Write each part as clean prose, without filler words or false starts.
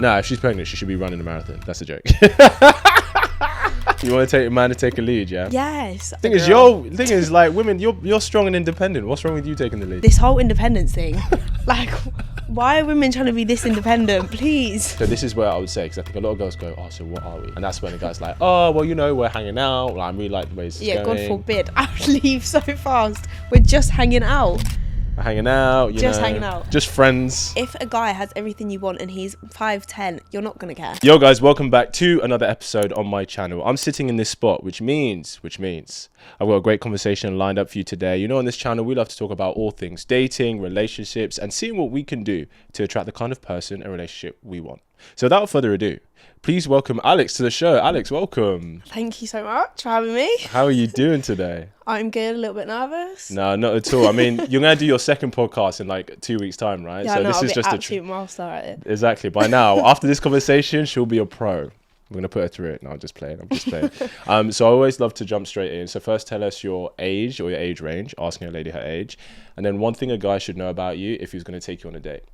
Nah, if she's pregnant, she should be running a marathon. That's a joke. You want to take a man to take a lead, yeah? Yes. Thing is, like, women, you're strong and independent. What's wrong with you taking the lead? This whole independence thing, like, why are women trying to be this independent? Please. So this is where I would say, because I think a lot of girls go, oh, so what are we? And that's when the guy's like, oh, well, you know, we're hanging out. Like, I really like the way this is going. God forbid. I would leave so fast. We're just hanging out. Hanging out, hanging out. Just friends. If a guy has everything you want and he's 5'10", you're not going to care. Yo guys, welcome back to another episode on my channel. I'm sitting in this spot, which means I've got a great conversation lined up for you today. You know, on this channel, we love to talk about all things dating, relationships, and seeing what we can do to attract the kind of person and relationship we want. So without further ado, please welcome Alex to the show. Alex, welcome. Thank you so much for having me. How are you doing today? I'm good, a little bit nervous. No, not at all. I mean, you're going to do your second podcast in like 2 weeks' time, right? Yeah, so no, this I'll is be just absolute master at it. Exactly. By now, after this conversation, she'll be a pro. I'm going to put her through it. No, I'm just playing. So I always love to jump straight in. So first tell us your age or your age range, asking a lady her age. And then one thing a guy should know about you if he's going to take you on a date.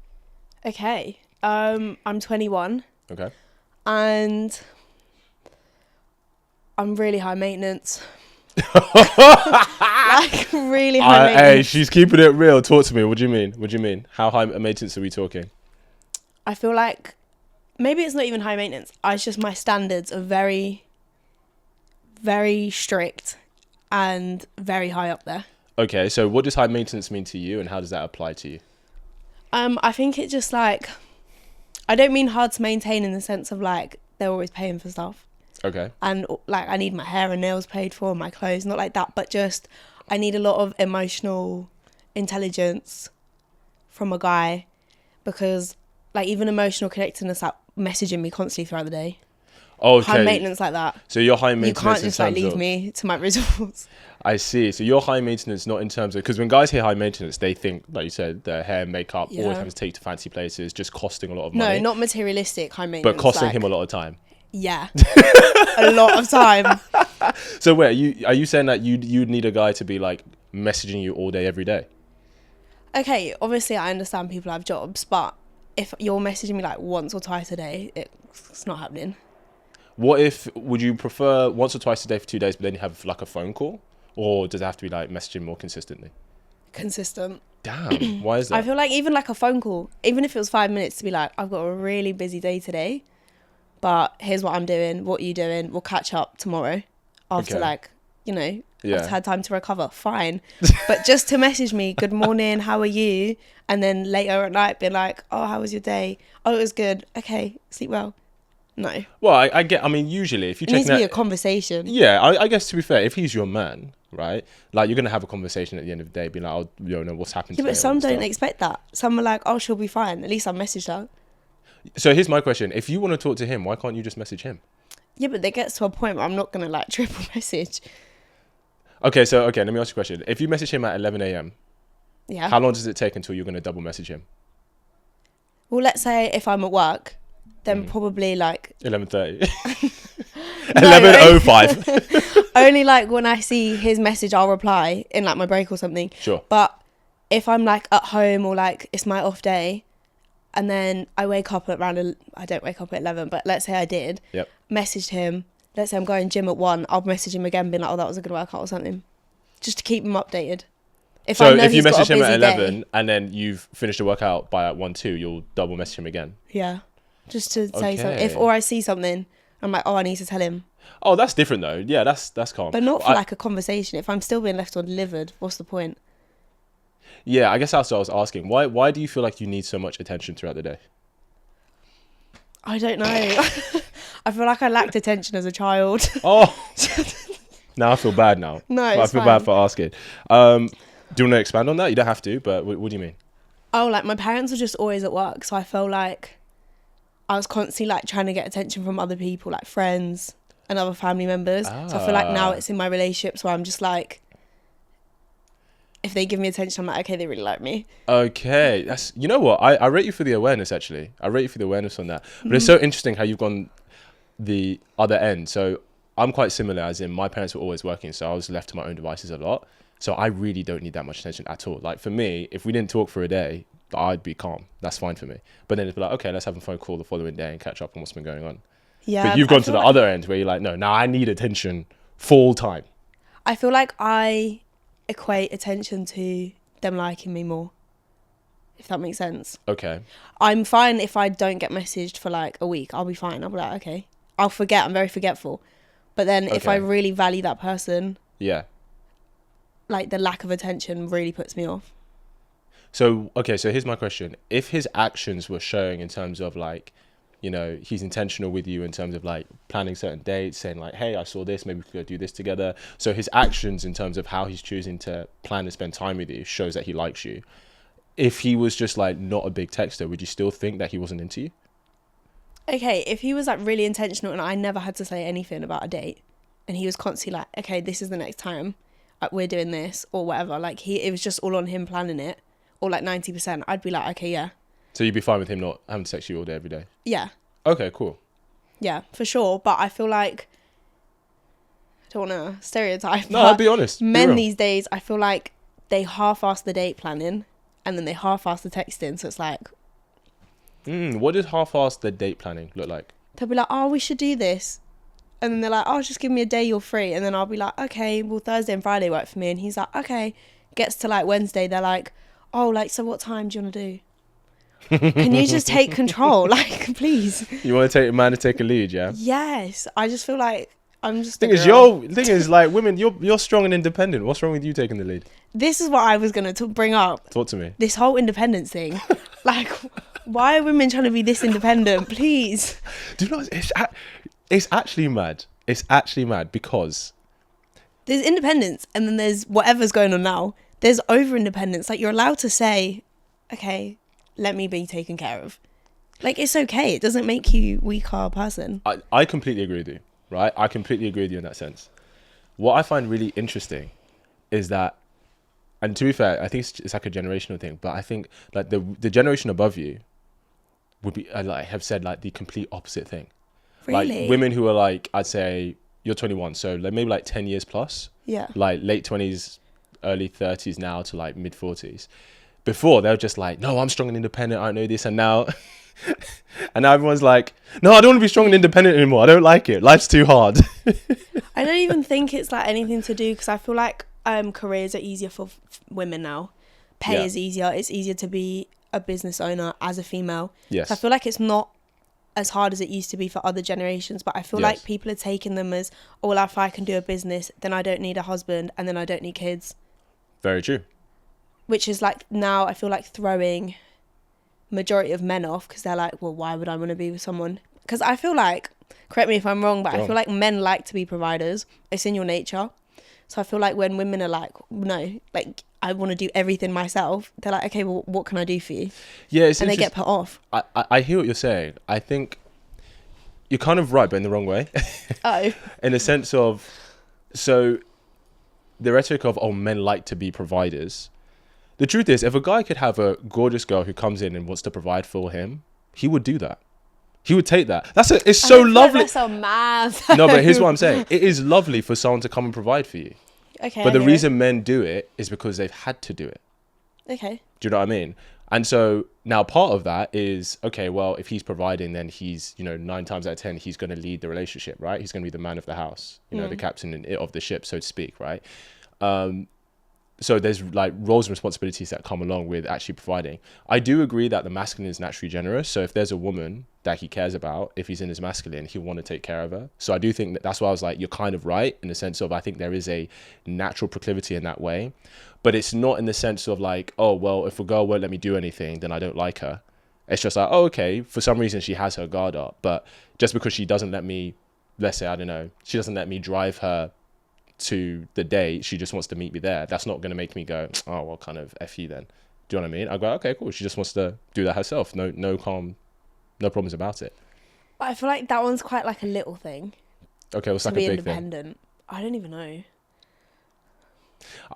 Okay. I'm 21. Okay. And I'm really high maintenance. Like really high maintenance. Hey, she's keeping it real. Talk to me. What do you mean? How high maintenance are we talking? I feel like maybe it's not even high maintenance. It's just my standards are very, very strict and very high up there. Okay, so what does high maintenance mean to you and how does that apply to you? I think it's just like, I don't mean hard to maintain in the sense of like they're always paying for stuff. Okay. And like I need my hair and nails paid for, my clothes, not like that, but just I need a lot of emotional intelligence from a guy, because like even emotional connectedness, like messaging me constantly throughout the day. Okay. High maintenance like that. So you're high maintenance. You can't just like leave me to my results. I see. So you're high maintenance, not in terms of, because when guys hear high maintenance, they think, like you said, their hair, makeup, always having to take to fancy places, just costing a lot of money. No, not materialistic high maintenance. But costing him a lot of time. Yeah, a lot of time. So wait, are you saying that you'd need a guy to be like messaging you all day, every day? Okay, obviously I understand people have jobs, but if you're messaging me like once or twice a day, it's not happening. Would you prefer once or twice a day for 2 days, but then you have like a phone call? Or does it have to be like messaging more consistently? Consistent. Damn, why is that? I feel like even like a phone call, even if it was 5 minutes, to be like, I've got a really busy day today, but here's what I'm doing, what are you doing, we'll catch up tomorrow after like, you know, I've had time to recover, fine. But just to message me, good morning, how are you? And then later at night be like, oh, how was your day? Oh, it was good. Okay, sleep well. No. Well, I mean, usually if you check, it needs to be a conversation. Yeah, I guess to be fair, if he's your man, right, like you're gonna have a conversation at the end of the day, be like, oh, you know what's happened. Yeah, but some don't expect that. Some are like, oh, she'll be fine. At least I messaged her. So here's my question: if you want to talk to him, why can't you just message him? Yeah, but there gets to a point where I'm not gonna like triple message. Okay, let me ask you a question. If you message him at 11 a.m., yeah, how long does it take until you're gonna double message him? Well, let's say if I'm at work, then probably like 11:30. 11:05. Only like when I see his message, I'll reply in like my break or something. Sure. But if I'm like at home or like it's my off day, and then I wake up at around, I don't wake up at 11, but let's say I did. Yep. Messaged him. Let's say I'm going gym at 1. I'll message him again, being like, oh, that was a good workout or something, just to keep him updated. If you message him at 11 and then you've finished the workout by 1-2, you'll double message him again. Yeah. Just to say something. Or I see something, I'm like, oh, I need to tell him. Oh, that's different though. Yeah, that's calm. But not for like a conversation. If I'm still being left undelivered, what's the point? Yeah, I guess that's what I was asking. Why do you feel like you need so much attention throughout the day? I don't know. I feel like I lacked attention as a child. Oh. Now I feel bad now. No, I feel bad for asking. Do you want to expand on that? You don't have to, but what do you mean? Oh, like my parents were just always at work, so I felt like I was constantly like trying to get attention from other people, like friends and other family members. So I feel like now it's in my relationships where I'm just like, if they give me attention, I'm like, okay, they really like me. Okay, you know what? I rate you for the awareness, actually. I rate you for the awareness on that. But it's so interesting how you've gone the other end. So I'm quite similar, as in my parents were always working, so I was left to my own devices a lot. So I really don't need that much attention at all. Like for me, if we didn't talk for a day, I'd be calm. That's fine for me. But then it'd be like, okay, let's have a phone call the following day and catch up on what's been going on. Yeah. But you've gone to the other end where you're like, no, now I need attention full time. I feel like I equate attention to them liking me more, if that makes sense. Okay. I'm fine if I don't get messaged for like a week. I'll be fine. I'll be like, okay. I'll forget. I'm very forgetful. But then if I really value that person, yeah, like the lack of attention really puts me off. So, okay, so here's my question. If his actions were showing in terms of like, you know, he's intentional with you in terms of like planning certain dates, saying like, hey, I saw this, maybe we could go do this together. So his actions in terms of how he's choosing to plan and spend time with you shows that he likes you. If he was just like not a big texter, would you still think that he wasn't into you? Okay, if he was like really intentional and I never had to say anything about a date and he was constantly like, okay, this is the next time we're doing this or whatever, like it was just all on him planning it, or like 90%, I'd be like, okay, yeah. So you'd be fine with him not having to text you all day, every day? Yeah. Okay, cool. Yeah, for sure. But I feel like, I don't want to stereotype. No, I'll be honest. Men these days, I feel like they half-ass the date planning and then they half-ass the texting. So it's like... What does half-ass the date planning look like? They'll be like, oh, we should do this. And then they're like, oh, just give me a day you're free. And then I'll be like, okay, well, Thursday and Friday work for me. And he's like, okay. Gets to like Wednesday, they're like, oh, like, so what time do you want to do? Can you just take control? Like, please. You want to take a man to take a lead, yeah? Yes. I just feel like I'm just thing is like women, you're strong and independent. What's wrong with you taking the lead? This is what I was going to bring up. Talk to me. This whole independence thing. Like, why are women trying to be this independent? Please. Do you know, it's actually mad. It's actually mad because there's independence and then there's whatever's going on now. There's over independence. Like, you're allowed to say, okay, let me be taken care of. Like, it's okay. It doesn't make you a weaker person. I completely agree with you, right? I completely agree with you in that sense. What I find really interesting is that, and to be fair, I think it's like a generational thing, but I think like the generation above you would be like have said like the complete opposite thing. Really? Like women who are like, I'd say you're 21, so like maybe like 10 years plus. Yeah. Like late 20s, early 30s now to like mid 40s. Before they were just like, no, I'm strong and independent. I know this. And now, and now everyone's like, no, I don't want to be strong and independent anymore. I don't like it. Life's too hard. I don't even think it's like anything to do because I feel like careers are easier for women now. Pay is easier. It's easier to be a business owner as a female. Yes. So I feel like it's not as hard as it used to be for other generations, but I feel like people are taking them as, oh, well, if I can do a business, then I don't need a husband and then I don't need kids. Very true. Which is like now I feel like throwing majority of men off because they're like, well, why would I want to be with someone? Because I feel like, correct me if I'm wrong, but I feel like men like to be providers. It's in your nature. So I feel like when women are like, no, like I want to do everything myself, they're like, okay, well, what can I do for you? Yeah, and they get put off. I hear what you're saying. I think you're kind of right, but in the wrong way. Oh. In the sense of, so the rhetoric of, oh, men like to be providers. The truth is, if a guy could have a gorgeous girl who comes in and wants to provide for him, he would do that. He would take that. It's so lovely. That's so mad. No, but here's what I'm saying. It is lovely for someone to come and provide for you. Okay. But the reason men do it is because they've had to do it. Okay. Do you know what I mean? And so now part of that is, okay, well, if he's providing, then he's, 9 times out of 10, he's going to lead the relationship, right? He's going to be the man of the house, the captain of the ship, so to speak, right? So there's like roles and responsibilities that come along with actually providing. I do agree that the masculine is naturally generous. So if there's a woman that he cares about, if he's in his masculine, he'll want to take care of her. So I do think that's why I was like, you're kind of right in the sense of, I think there is a natural proclivity in that way, but it's not in the sense of like, oh, well, if a girl won't let me do anything, then I don't like her. It's just like, oh, okay, for some reason she has her guard up, but just because she doesn't let me, let's say, I don't know, she doesn't let me drive her to the date, she just wants to meet me there, that's not going to make me go, oh, well, kind of F you then. Do you know what I mean? I go, okay, cool, she just wants to do that herself, no problems about it. But I feel like that one's quite like a little thing. Okay, what's like a big thing? I don't even know.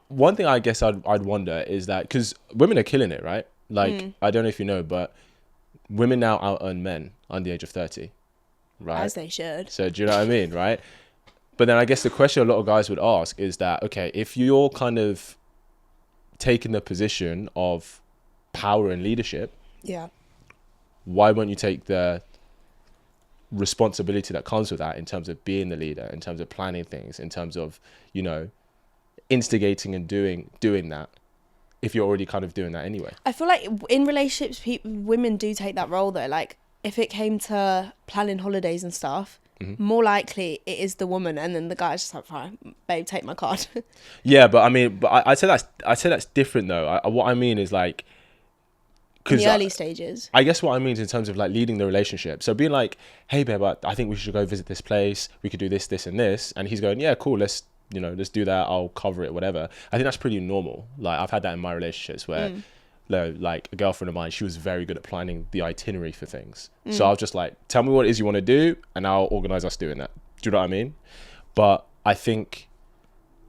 One thing I guess I'd wonder is that, because women are killing it, right? Like, I don't know if you know, but women now out earn men under the age of 30, right? As they should. So do you know what I mean, right? But then I guess the question a lot of guys would ask is that, okay, if you're kind of taking the position of power and leadership, Yeah. why won't you take the responsibility that comes with that in terms of being the leader, in terms of planning things, in terms of, you know, instigating and doing that, if you're already kind of doing that anyway? I feel like in relationships, women do take that role though. Like if it came to planning holidays and stuff, more likely it is the woman, and then the guy's just like, fine, babe, take my card. Yeah, but I mean, but I'd say that's different though. What I mean is like, In the early stages. I guess what I mean is in terms of like leading the relationship. So being like, hey babe, I think we should go visit this place. We could do this, this, and this. And he's going, yeah, cool. Let's do that. I'll cover it, whatever. I think that's pretty normal. Like I've had that in my relationships where, like a girlfriend of mine, she was very good at planning the itinerary for things. So I was just like, tell me what it is you want to do, and I'll organize us doing that. Do you know what I mean? But I think,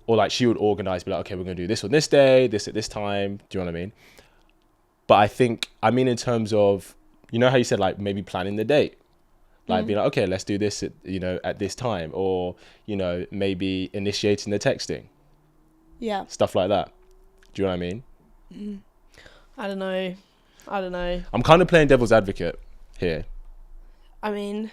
or like she would organize, be like, okay, we're gonna do this on this day, this at this time. Do you know what I mean? But I think, in terms of, you know how you said like maybe planning the date, like being like, okay, let's do this at this time, or maybe initiating the texting, stuff like that. Do you know what I mean? I don't know. I'm kind of playing devil's advocate here. I mean,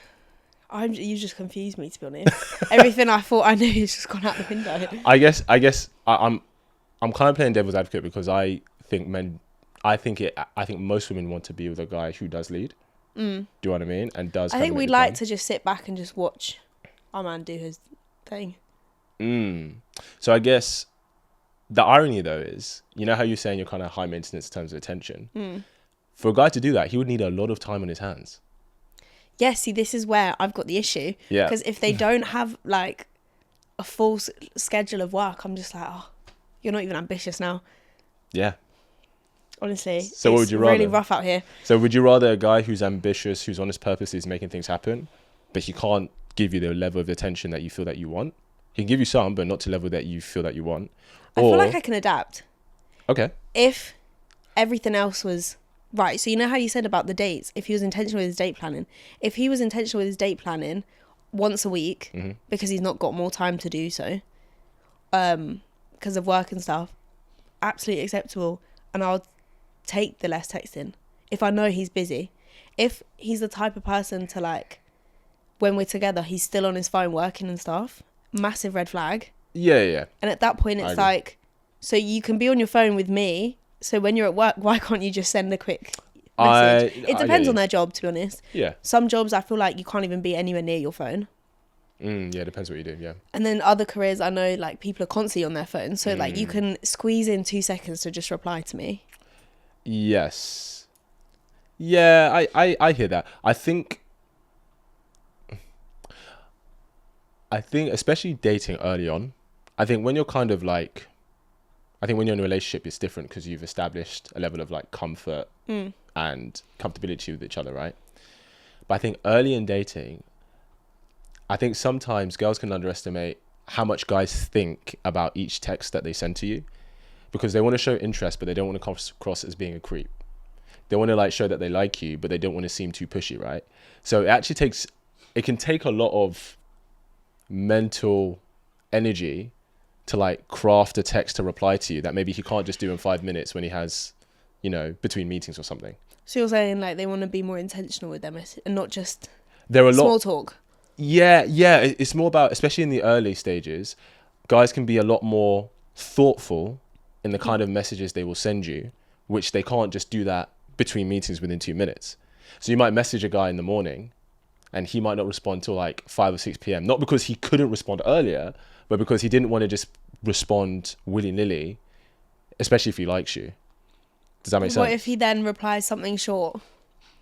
you just confused me, to be honest. Everything I thought I knew has just gone out the window. I guess I'm kind of playing devil's advocate because I think most women want to be with a guy who does lead. Do you know what I mean? And does. I think we'd like to just sit back and just watch our man do his thing. So I guess the irony though is, you know how you're saying you're kind of high maintenance in terms of attention. For a guy to do that, he would need a lot of time on his hands. Yeah, see, this is where I've got the issue. Yeah. Because if they don't have like a full schedule of work, I'm just like, oh, you're not even ambitious now. Yeah. Honestly, so what would you rather? Really rough out here. So would you rather a guy who's ambitious, who's on his purpose, is making things happen, but he can't give you the level of attention that you feel that you want? He can give you some, but not to the level that you feel that you want. I feel like I can adapt. Okay. If everything else was right, so you know how you said about the dates, if he was intentional with his date planning, if he was intentional with his date planning once a week, because he's not got more time to do so, because of work and stuff, absolutely acceptable. And I'll take the less texting if I know he's busy. If he's the type of person to like, when we're together, he's still on his phone working and stuff, massive red flag. Yeah. And at that point, it's like, so you can be on your phone with me. So when you're at work, why can't you just send a quick message? It depends on their job, to be honest. Yeah. Some jobs, I feel like you can't even be anywhere near your phone. Yeah, depends what you do, yeah. And then other careers, I know like people are constantly on their phone. So like you can squeeze in 2 seconds to just reply to me. Yes. Yeah, I hear that. I think especially dating early on, I think when you're kind of like, I think when you're in a relationship, it's different because you've established a level of like comfort and comfortability with each other, right? But I think early in dating, I think sometimes girls can underestimate how much guys think about each text that they send to you, because they want to show interest, but they don't want to come across as being a creep. They want to like show that they like you, but they don't want to seem too pushy, right? So it can take a lot of mental energy to like craft a text to reply to you that maybe he can't just do in 5 minutes when he has, between meetings or something. So you're saying like they want to be more intentional with their message and not just small talk. Yeah. It's more about, especially in the early stages, guys can be a lot more thoughtful in the kind of messages they will send you, which they can't just do that between meetings within 2 minutes. So you might message a guy in the morning and he might not respond till like 5 or 6 p.m. Not because he couldn't respond earlier, but because he didn't want to just respond willy-nilly, especially if he likes you. Does that make sense? What if he then replies something short?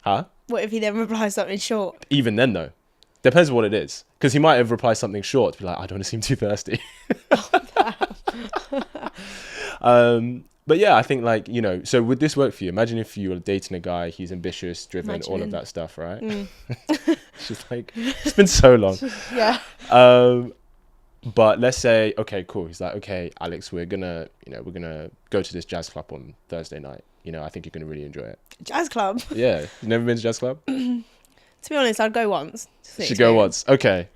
Huh? What if he then replies something short? Even then though, depends what it is. Because he might have replied something short to be like, I don't want to seem too thirsty. But yeah, I think like, so would this work for you? Imagine if you were dating a guy, he's ambitious, driven, all of that stuff, right? She's like, it's been so long. Yeah. But let's say, okay, cool. He's like, okay, Alex, we're gonna go to this jazz club on Thursday night. I think you're gonna really enjoy it. Jazz club? Yeah. You've never been to jazz club? To be honest, I'd go once. Should go once. Okay.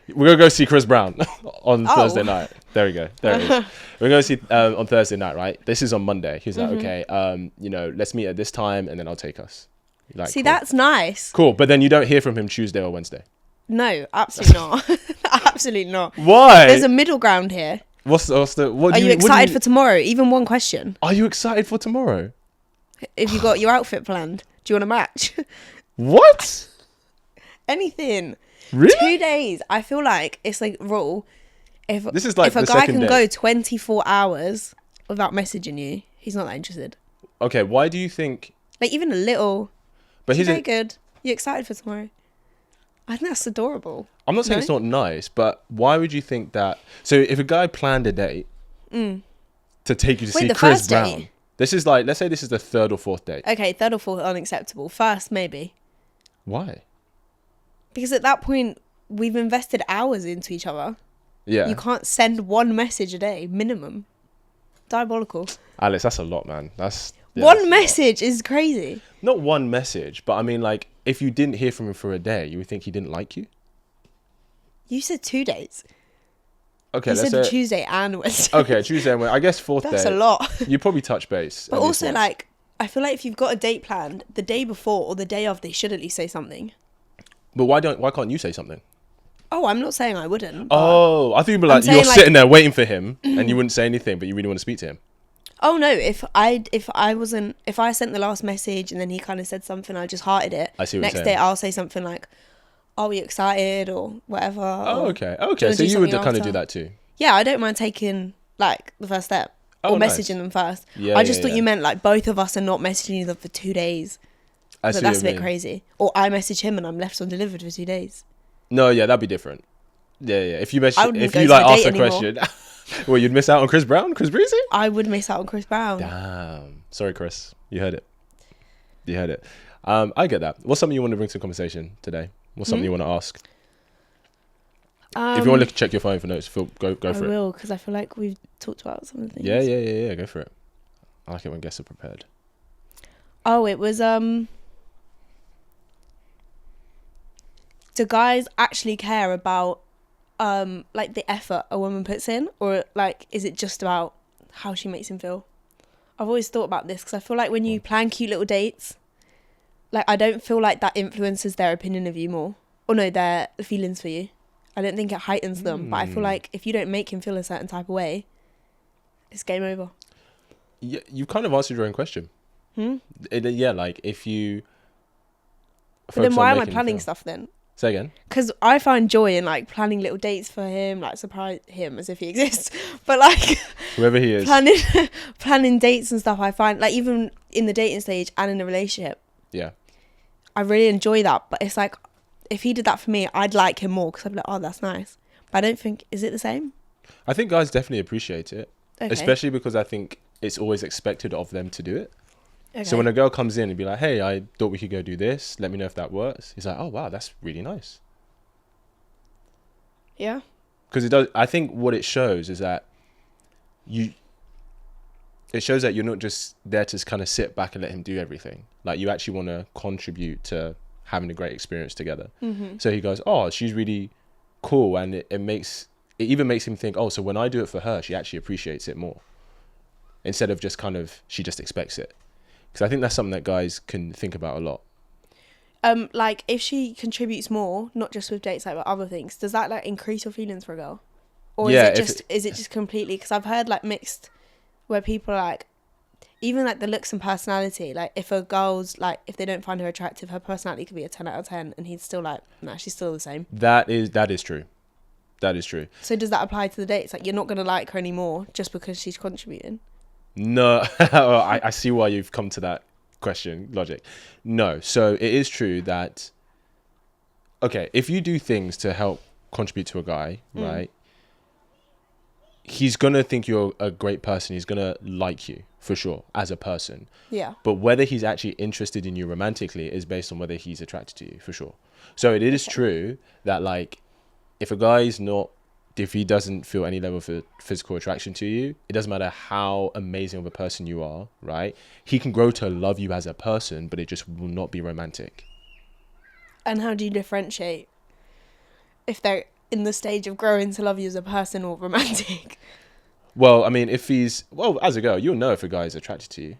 We're gonna go see Chris Brown on Oh. Thursday night. There we go. There it is. We're gonna see on Thursday night, right? This is on Monday. He's like, okay, let's meet at this time, and then I'll take us. Like, See, cool. that's nice. Cool, but then you don't hear from him Tuesday or Wednesday. No, absolutely not. Absolutely not. Why? There's a middle ground here. What Are you excited for tomorrow? Even one question. Are you excited for tomorrow? If you got your outfit planned, do you want to match? What? Anything. Really? 2 days. I feel like it's like rule. If This is like if a the guy second can day. go 24 hours without messaging you, he's not that interested. Okay, why do you think? Like even a little. But he's Very good. You excited for tomorrow? I think that's adorable. I'm not saying it's not nice, but why would you think that? So if a guy planned a date to take you to see the Chris first Brown, date? this is like, let's say this is the third or fourth date. Okay, third or fourth, unacceptable. First, maybe. Why? Because at that point, we've invested hours into each other. Yeah. You can't send one message a day, minimum. Diabolical. Alex, that's a lot, man. That's a One lot. message is crazy. Not one message, but I mean, like, if you didn't hear from him for a day, you would think he didn't like you. You said 2 days. Okay, You let's said say. Tuesday and Wednesday. Okay, Tuesday and Wednesday. I guess fourth That's day. a lot. You probably touch base. But at least also, once. like, I feel like if you've got a date planned, the day before or the day of, they should at least say something. But why can't you say something? Oh, I'm not saying I wouldn't. But... Oh, I thought you'd be like, saying, you're like- sitting there waiting for him and you wouldn't say anything, but you really want to speak to him. Oh no! If I sent the last message and then he kind of said something, I just hearted it. I see what Next you're day saying. I'll say something like, "Are we excited?" or whatever. Oh, or, okay. "Do you Okay, wanna so do you would something kind of after?" do that too. Yeah, I don't mind taking like the first step Oh, or nice. messaging them first. Yeah, I just yeah, thought yeah. you meant like both of us are not messaging them for 2 days. I But see that's what a you bit mean. crazy. Or I message him and I'm left undelivered for 2 days. No, yeah, that'd be different. Yeah. If you I message, wouldn't if go you to like a ask date a anymore. question, well, you'd miss out on Chris Brown, Chris Breezy. I would miss out on Chris Brown. Damn. Sorry, Chris. You heard it. I get that. What's something you want to bring to the conversation today? What's something you want to ask? If you want to check your phone for notes, go I for it. will, because I feel like we've talked about some of the things. Yeah. Go for it. I like it when guests are prepared. Oh, it was do guys actually care about like the effort a woman puts in, or like is it just about how she makes him feel? I've always thought about this because I feel like when you plan cute little dates, like I don't feel like that influences their opinion of you more, or no, their feelings for you. I don't think it heightens them, but I feel like if you don't make him feel a certain type of way, it's game over. Yeah, you kind of answered your own question. Yeah, like if you. But then focus on why am I making him planning feel- stuff then? Say again. Because I find joy in like planning little dates for him, like surprise him as if he exists. But like Whoever he is. planning dates and stuff, I find like even in the dating stage and in a relationship, Yeah. I really enjoy that. But it's like if he did that for me, I'd like him more because I'd be like, oh, that's nice. But I don't think, is it the same? I think guys definitely appreciate it, Okay. especially because I think it's always expected of them to do it. Okay. So when a girl comes in and be like, hey, I thought we could go do this. Let me know if that works. He's like, oh, wow, that's really nice. Yeah. Because it does. I think what it shows is that it shows that you're not just there to kind of sit back and let him do everything. Like you actually want to contribute to having a great experience together. Mm-hmm. So he goes, oh, she's really cool. And it even makes him think, oh, so when I do it for her, she actually appreciates it more. Instead of just kind of, she just expects it. Because I think that's something that guys can think about a lot. Like if she contributes more, not just with dates, like with other things, does that like increase your feelings for a girl? Or Yeah, is it just completely, because I've heard like mixed, where people are like, even like the looks and personality, like if a girl's like, if they don't find her attractive, her personality could be a 10 out of 10 and he's still like, nah, she's still the same. That is true. That is true. So does that apply to the dates? Like you're not going to like her anymore just because she's contributing? No, I see why you've come to that question logic. No, so it is true that, okay, if you do things to help contribute to a guy, right, he's going to think you're a great person. He's going to like you for sure as a person. Yeah. But whether he's actually interested in you romantically is based on whether he's attracted to you for sure. So it is true that like if he doesn't feel any level of physical attraction to you, it doesn't matter how amazing of a person you are, right? He can grow to love you as a person, but it just will not be romantic. And how do you differentiate if they're in the stage of growing to love you as a person or romantic. Well, I mean, if he's... Well, as a girl, you'll know if a guy is attracted to you.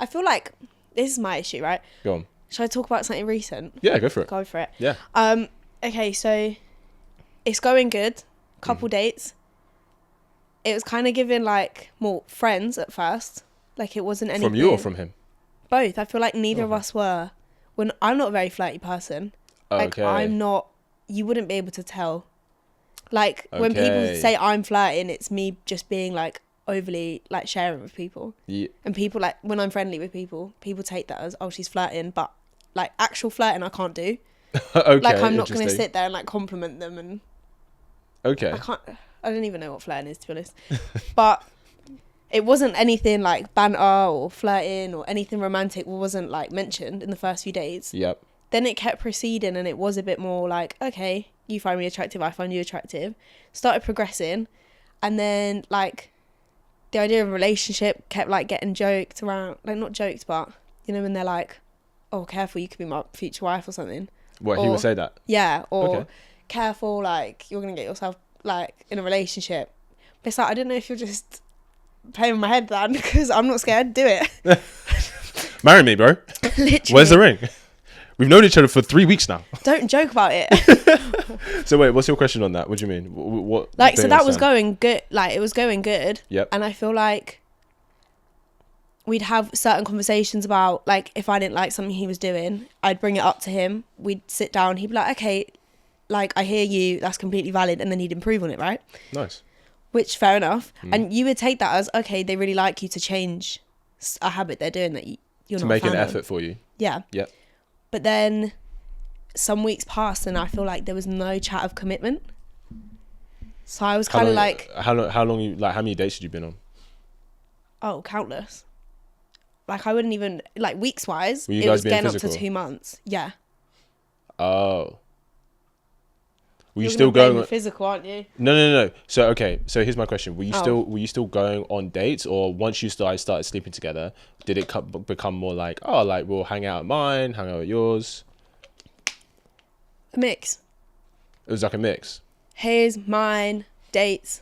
I feel like this is my issue, right? Go on. Should I talk about something recent? Yeah, go for it. Go for it. Yeah. Okay, so it's going good. Couple dates. It was kind of giving like more friends at first. Like it wasn't anything. From you or from him? Both. I feel like neither of us were. I'm not a very flirty person. Like I'm not. You wouldn't be able to tell. Like when people say I'm flirting, it's me just being like overly like sharing with people. Yeah. And people like when I'm friendly with people take that as, oh, she's flirting, but like actual flirting I can't do. Okay. Like I'm not going to sit there and like compliment them and. Okay. I don't even know what flirting is, to be honest. But it wasn't anything like banter or flirting or anything romantic wasn't like mentioned in the first few days. Yep. Then it kept proceeding and it was a bit more like, okay, you find me attractive, I find you attractive. Started progressing. And then like the idea of a relationship kept like getting joked around. Like not joked, but you know when they're like, oh, careful, you could be my future wife or something. What, he would say that? Yeah. Or careful, like you're going to get yourself like in a relationship. But it's like, I didn't know if you're just playing with my head then because I'm not scared. Do it. Marry me, bro. Literally. Where's the ring? We've known each other for 3 weeks now. Don't joke about it. So wait, what's your question on that? What do you mean? What like, so that was going good. Like, it was going good. Yep. And I feel like we'd have certain conversations about, like, if I didn't like something he was doing, I'd bring it up to him. We'd sit down. He'd be like, okay, like, I hear you. That's completely valid. And then he'd improve on it, right? Nice. Which, fair enough. And you would take that as, okay, they really like you to change a habit they're doing that you're not to make a fan an of. effort for you. Yeah. Yep. But then some weeks passed and I feel like there was no chat of commitment. So I was kind of like... How long how many dates had you been on? Oh, countless. Like I wouldn't even... Like weeks wise, Were you it guys was being getting physical? up to 2 months. Yeah. Oh. Were you You're still gonna blame going... the physical, aren't you? No. So, okay. So here's my question. Were you still going on dates, or once you started sleeping together, did it become more like, oh, like we'll hang out at mine, hang out at yours? A mix. It was like a mix. His, mine, dates.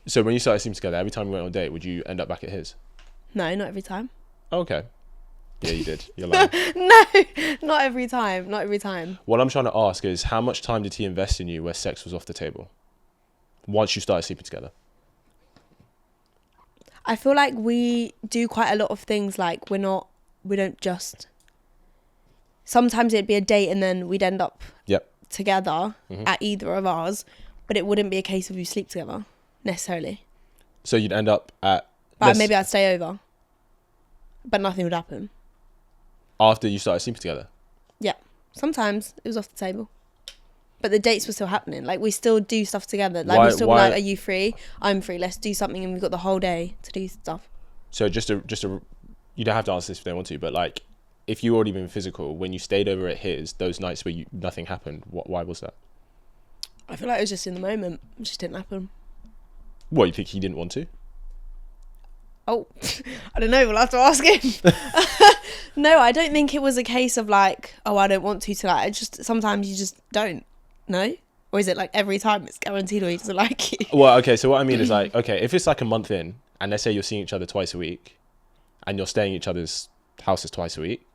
So when you started sleeping together, every time you went on a date, would you end up back at his? No, not every time. Oh, okay. Yeah, you did. You're lying. No, not every time. Not every time. What I'm trying to ask is, how much time did he invest in you where sex was off the table? Once you started sleeping together. I feel like we do quite a lot of things. Like we don't just... Sometimes it'd be a date and then we'd end up together at either of ours, but it wouldn't be a case of you sleep together necessarily. So you'd end up at... But maybe I'd stay over, but nothing would happen. After you started sleeping together? Yeah. Sometimes it was off the table. But the dates were still happening. Like, we still do stuff together. Like, we still be like, are you free? I'm free. Let's do something. And we've got the whole day to do stuff. So just a, you don't have to answer this if you don't want to, but like, if you already been physical, when you stayed over at his, those nights where nothing happened, why was that? I feel like it was just in the moment. It just didn't happen. What, you think he didn't want to? Oh, I don't know. We'll have to ask him. No, I don't think it was a case of like, oh, I don't want to tonight. It's just sometimes you just don't. No? Or is it like every time it's guaranteed or he doesn't like you? Well, okay, so what I mean is like, okay, if it's like a month in and let's say you're seeing each other twice a week and you're staying at each other's houses twice a week,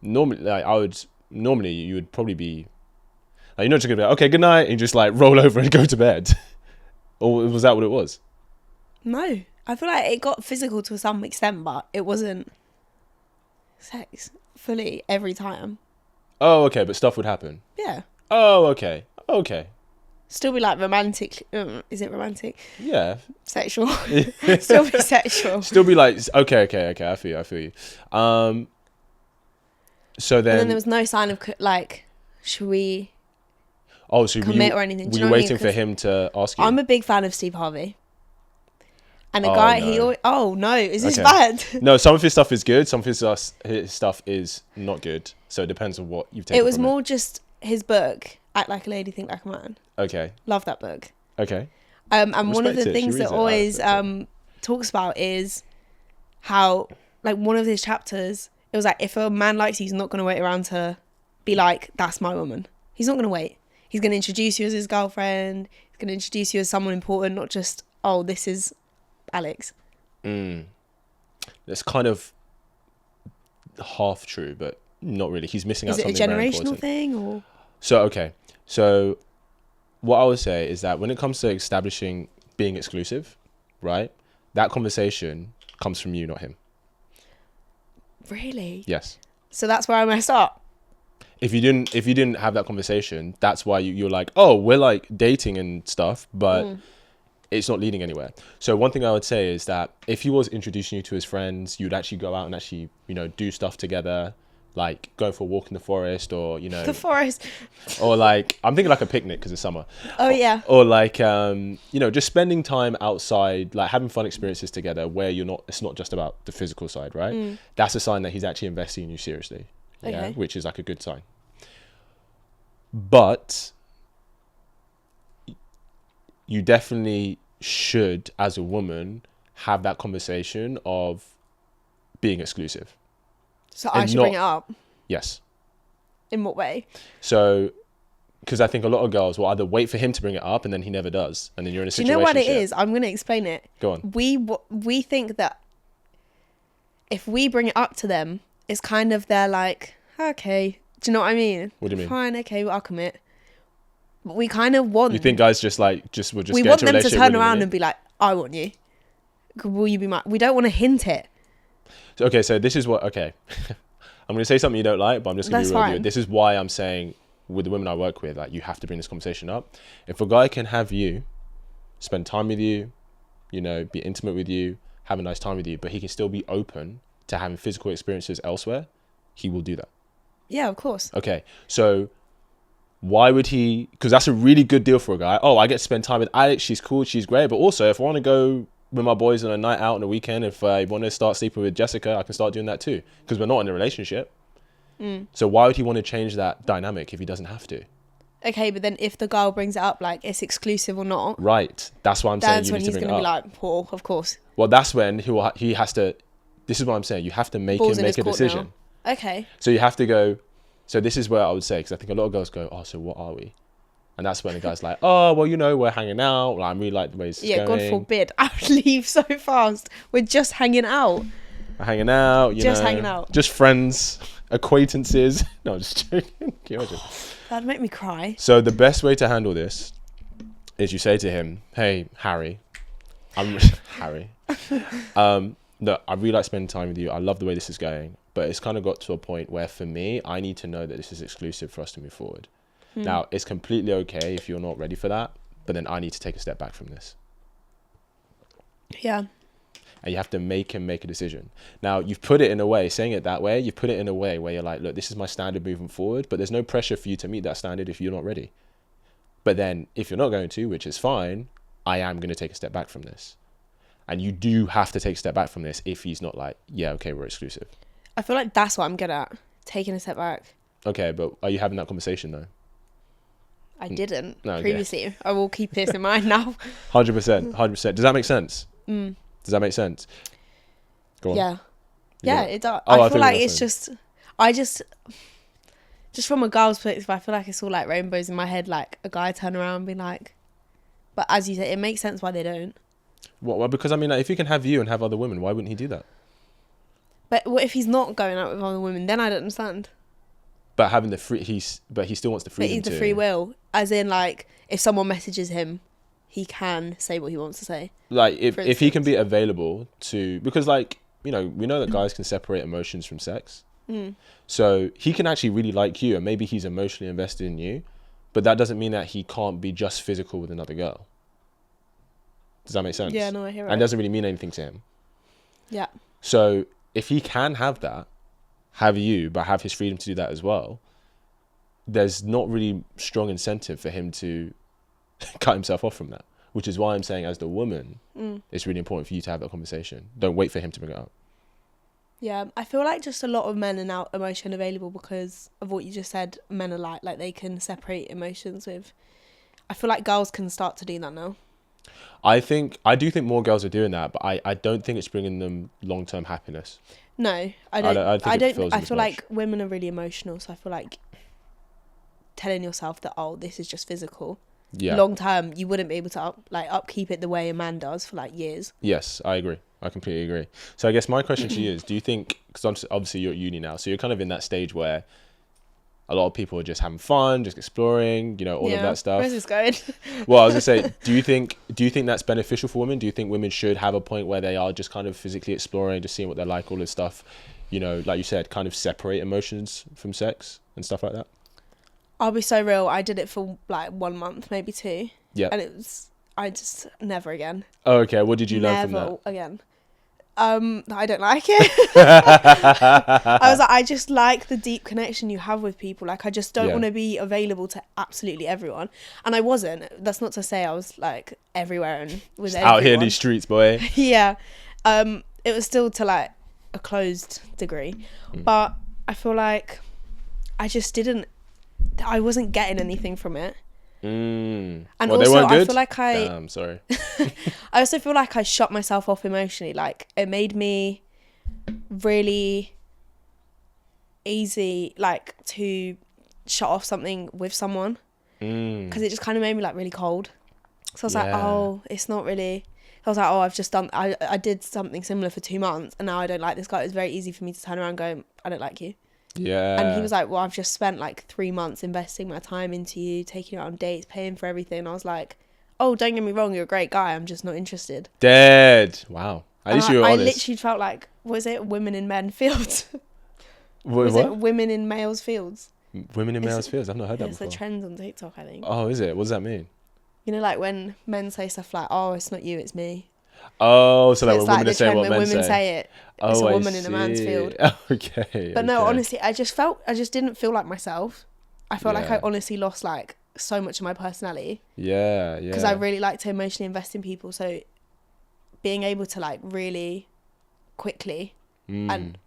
normally you would probably be like, you're not just gonna be like, okay, good night, and just like roll over and go to bed. Or was that what it was? No. I feel like it got physical to some extent, but it wasn't sex fully every time. Oh, okay, but stuff would happen. Yeah. Oh, okay. Still be like romantic. Is it romantic? Yeah. Sexual. Still be sexual. Still be like, okay. I feel you. So then... And then there was no sign of like, should we commit or anything? Were you waiting for him to ask you? I'm a big fan of Steve Harvey. And a guy, no. He always... Oh, no. Is this bad? No, some of his stuff is good. Some of his stuff is not good. So it depends on what you've taken. It was more just his book, Act Like a Lady, Think Like a Man. Okay. Love that book. Okay. And one of the things that always talks about is how, like, one of his chapters, it was like, if a man likes you, he's not going to wait around to be like, that's my woman. He's not going to wait. He's going to introduce you as his girlfriend. He's going to introduce you as someone important, not just, oh, this is Alex. It's kind of half true, but not really. He's missing out something Is it a very generational important. thing or? So, okay. So what I would say is that when it comes to establishing being exclusive, right? That conversation comes from you, not him. Really? Yes. So that's where I messed up. If you didn't have that conversation, that's why you're like, oh, we're like dating and stuff, but it's not leading anywhere. So one thing I would say is that if he was introducing you to his friends, you'd actually go out and actually, do stuff together, like go for a walk in the forest, or The forest. or like I'm thinking like a picnic because it's summer. Oh yeah. Or like just spending time outside, like having fun experiences together where it's not just about the physical side, right? That's a sign that he's actually investing in you seriously. Yeah, Okay. which is like a good sign. But you definitely should, as a woman, have that conversation of being exclusive. So I should bring it up. Yes. In what way? So, because I think a lot of girls will either wait for him to bring it up and then he never does, and then you're in a Do you situation. know what it is? I'm going to explain it. Go on. We think that if we bring it up to them, it's kind of they're like, okay. Do you know what I mean? What do you mean? Fine, okay, well, I'll commit. But we kind of want. You think guys just we get want into a them to relationship turn willy-nilly? around and be like, I want you. Will you be my? We don't want to hint it. Okay, so this is what. Okay, I'm going to say something you don't like, but I'm just going to be real with you. This is why I'm saying with the women I work with, like, you have to bring this conversation up. If a guy can have you, spend time with you, be intimate with you, have a nice time with you, but he can still be open to having physical experiences elsewhere, he will do that. Yeah, of course. Okay, so why would he? Because that's a really good deal for a guy. Oh, I get to spend time with Alex. She's cool. She's great. But also, if I want to go with my boys on a night out on a weekend, if I want to start sleeping with Jessica, I can start doing that too. Because we're not in a relationship. So why would he want to change that dynamic if he doesn't have to? Okay, but then if the girl brings it up, like it's exclusive or not, Right. That's why I'm saying you need to bring it up. that's when he's going to be like, Paul, of course. Well, that's when he has to. This is what I'm saying. You have to make him make a decision. Now. Okay. So you have to go. So this is where I would say, because I think a lot of girls go, oh, so what are we? And that's when the guy's like, oh, well, we're hanging out. Like, I really like the way this is going. God forbid. I would leave so fast. We're just hanging out. We're hanging out, hanging out. Just friends, acquaintances. No, I'm just joking. That'd make me cry. So the best way to handle this is you say to him, hey, Harry, Harry. No, I really like spending time with you. I love the way this is going. But it's kind of got to a point where, for me, I need to know that this is exclusive for us to move forward. Now, it's completely okay if you're not ready for that, but then I need to take a step back from this. Yeah. And you have to make him make a decision. Now, you've put it in a way, saying it that way, you've put it in a way where you're like, look, this is my standard moving forward, but there's no pressure for you to meet that standard if you're not ready. But then, if you're not going to, which is fine, I am going to take a step back from this. And you do have to take a step back from this if he's not like, yeah, okay, we're exclusive. I feel like that's what I'm good at, taking a step back. Okay, but are you having that conversation though? I didn't no, previously. Yeah. I will keep this in mind now. 100%. Does that make sense? Does that make sense? Go on. Yeah. Yeah, it does. Oh, I feel like it's just from a girl's perspective, I feel like it's all like rainbows in my head. Like a guy turn around and be like, but as you say, it makes sense why they don't. Well, because I mean, like, if he can have you and have other women, why wouldn't he do that? But what if he's not going out with other women? Then I don't understand. But having the free, he still wants the freedom. But he's the free will, as in like if someone messages him, he can say what he wants to say. Like if he can be available to, because like we know that guys can separate emotions from sex. So he can actually really like you, and maybe he's emotionally invested in you, but that doesn't mean that he can't be just physical with another girl. Does that make sense? Yeah, no, I hear it. And it doesn't really mean anything to him. Yeah. So if he can have that, have you, but have his freedom to do that as well, there's not really strong incentive for him to cut himself off from that, which is why I'm saying as the woman, it's really important for you to have that conversation. Don't wait for him to bring it up. Yeah, I feel like just a lot of men are now emotion available because of what you just said. Men are like they can separate emotions with. I feel like girls can start to do that now. I do think more girls are doing that, but I don't think it's bringing them long-term happiness. No, I don't. I feel like women are really emotional, so I feel like telling yourself that, oh, this is just physical. Yeah. Long term, you wouldn't be able to upkeep it the way a man does for like years. Yes, I agree. I completely agree. So I guess my question to you is, do you think, because obviously you're at uni now, so you're kind of in that stage where a lot of people are just having fun, just exploring, all of that stuff. Where's this going? Well, I was gonna say, do you think that's beneficial for women? Do you think women should have a point where they are just kind of physically exploring, just seeing what they're like, all this stuff, like you said, kind of separate emotions from sex and stuff like that? I'll be so real. I did it for like 1 month, maybe 2. Yeah. And I just never again. Oh, okay. What did you learn from that? Never again. I don't like it. I was like, I just like the deep connection you have with people. Like, I just don't want to be available to absolutely everyone. And I wasn't. That's not to say I was like everywhere and with everyone. Out here in these streets, boy. Yeah. It was still to like a closed degree. But I feel like I wasn't getting anything from it. And well, also, they weren't good? I feel like Damn, sorry. I also feel like I shut myself off emotionally. Like, it made me really easy, like, to shut off something with someone. Because it just kind of made me, like, really cold. So I was like, oh, it's not really... I was like, oh, I've just done... I did something similar for 2 months, and now I don't like this guy. It was very easy for me to turn around and go, I don't like you. Yeah. And he was like, well, I've just spent like 3 months investing my time into you, taking you out on dates, paying for everything. And I was like, oh, don't get me wrong, you're a great guy, I'm just not interested. Dead. Wow. At least you were honest. I literally felt like, was it women in men fields? Was it women in males fields? Women in males fields? I've not heard that before. It's the trend on TikTok, I think. Oh, is it? What does that mean? Like when men say stuff like, oh, it's not you, it's me. Oh, so like when like women say what men women say it, it's a woman I in a man's field. Okay. But no, honestly, I just didn't feel like myself. I felt like I honestly lost like so much of my personality. Yeah. Because I really like to emotionally invest in people. So being able to like really quickly and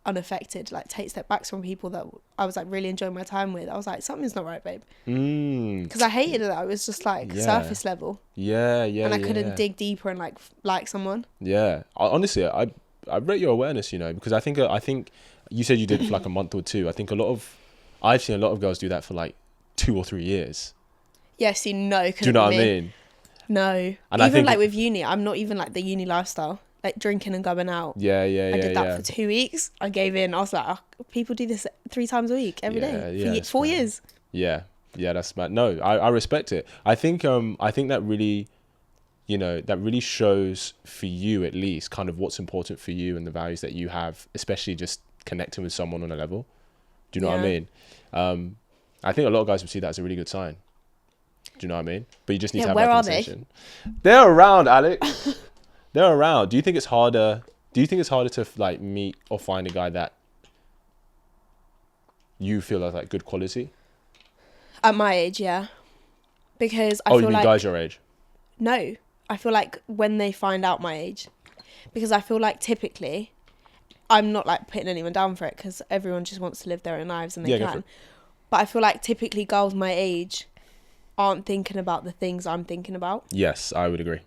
unaffected, like take step backs from people that I was like really enjoying my time with, I was like, something's not right, babe. Because I hated it. I was just like surface level. Yeah. And I couldn't dig deeper and like someone. Yeah. Honestly, I rate your awareness, because I think you said you did it for like a month or 2. I think I've seen a lot of girls do that for like 2 or 3 years. Yes, do you know what I mean? No. And even I think like with uni, I'm not even like the uni lifestyle. Like drinking and going out. Yeah. I did that for 2 weeks. I gave in. I was like, oh, people do this 3 times a week, every day for 4 years. Yeah, that's mad. No, I respect it. I think that really, that really shows for you at least kind of what's important for you and the values that you have, especially just connecting with someone on a level. Do you know what I mean? I think a lot of guys would see that as a really good sign. Do you know what I mean? But you just need to have that conversation. They're around, Alex. They're around. Do you think it's harder to like meet or find a guy that you feel is like good quality? At my age, yeah. Because I feel you mean like guys your age? No. I feel like when they find out my age. Because I feel like typically, I'm not like putting anyone down for it because everyone just wants to live their own lives and they can. But I feel like typically girls my age aren't thinking about the things I'm thinking about. Yes, I would agree.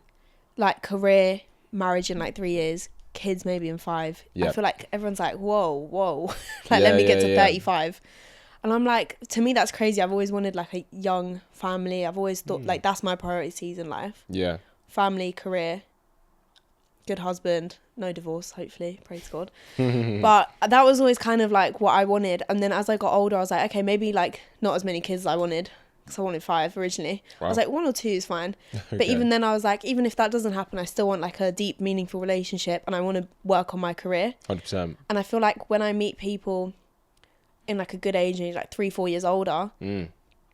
Like career, marriage in like 3 years, kids maybe in 5. Yep. I feel like everyone's like, whoa. Let me get to 35. And I'm like, to me, that's crazy. I've always wanted like a young family. I've always thought like that's my priorities in life. Yeah. Family, career, good husband, no divorce, hopefully, praise God. But that was always kind of like what I wanted. And then as I got older, I was like, okay, maybe like not as many kids as I wanted. Because I wanted 5 originally. Wow. I was like, 1 or 2 is fine. Okay. But even then I was like, even if that doesn't happen, I still want like a deep, meaningful relationship and I want to work on my career. 100%. And I feel like when I meet people in like a good age, like 3-4 years older,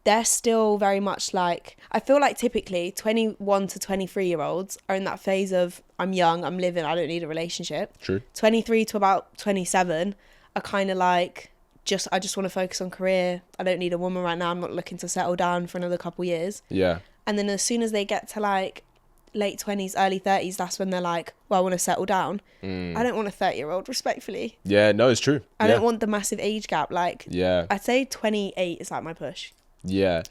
they're still very much like, I feel like typically 21 to 23 year olds are in that phase of I'm young, I'm living, I don't need a relationship. True. 23 to about 27 are kind of like, I just want to focus on career. I don't need a woman right now. I'm not looking to settle down for another couple years. Yeah. And then as soon as they get to like late 20s, early 30s, that's when they're like, well, I want to settle down. I don't want a 30-year-old, respectfully. Yeah, no, it's true. I don't want the massive age gap. Like, I'd say 28 is like my push. Yeah.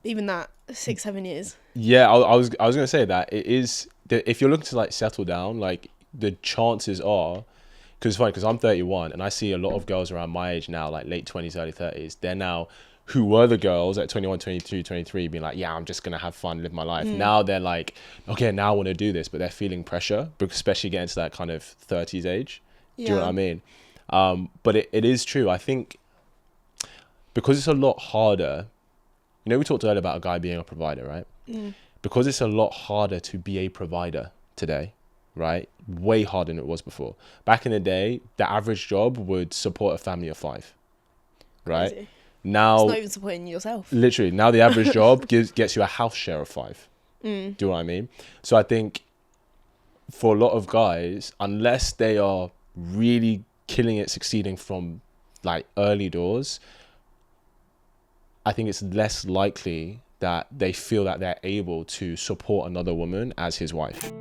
Even that, 6-7 years. Yeah, I was going to say that it is, if you're looking to like settle down, like the chances are, because it's funny, because I'm 31 and I see a lot of girls around my age now, like late 20s, early 30s. They're now who were the girls at 21, 22, 23 being like, yeah, I'm just going to have fun, live my life. Now they're like, okay, now I want to do this, but they're feeling pressure, especially getting to that kind of 30s age. Do you know what I mean? But it is true. I think because it's a lot harder, you know, we talked earlier about a guy being a provider, right? Because it's a lot harder to be a provider today, right? Way harder than it was before. Back in the day, the average job would support a family of 5, right? Crazy. Now, it's not even supporting yourself. Literally, now the average job gets you a house share of 5. Do you know what I mean? So I think for a lot of guys, unless they are really killing it, succeeding from like early doors, I think it's less likely that they feel that they're able to support another woman as his wife.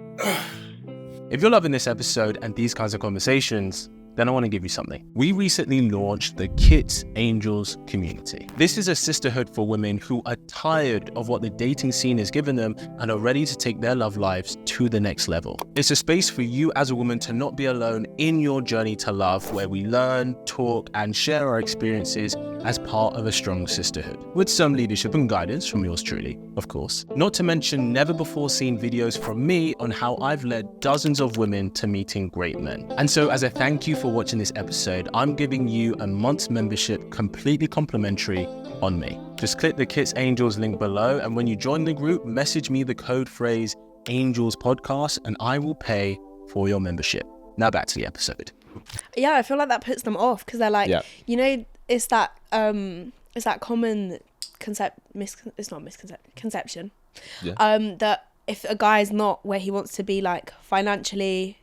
If you're loving this episode and these kinds of conversations, then I want to give you something. We recently launched the Kits Angels community. This is a sisterhood for women who are tired of what the dating scene has given them and are ready to take their love lives to the next level. It's a space for you as a woman to not be alone in your journey to love, where we learn, talk, and share our experiences as part of a strong sisterhood, with some leadership and guidance from yours truly, of course. Not to mention never before seen videos from me on how I've led dozens of women to meeting great men. And so as a thank you for watching this episode, I'm giving you a month's membership completely complimentary on me. Just click the Kits Angels link below, and when you join the group, message me the code phrase Angels Podcast and I will pay for your membership. Now back to the episode. Yeah, I feel like that puts them off because they're like, you know, it's that common conception that if a guy's not where he wants to be, like financially,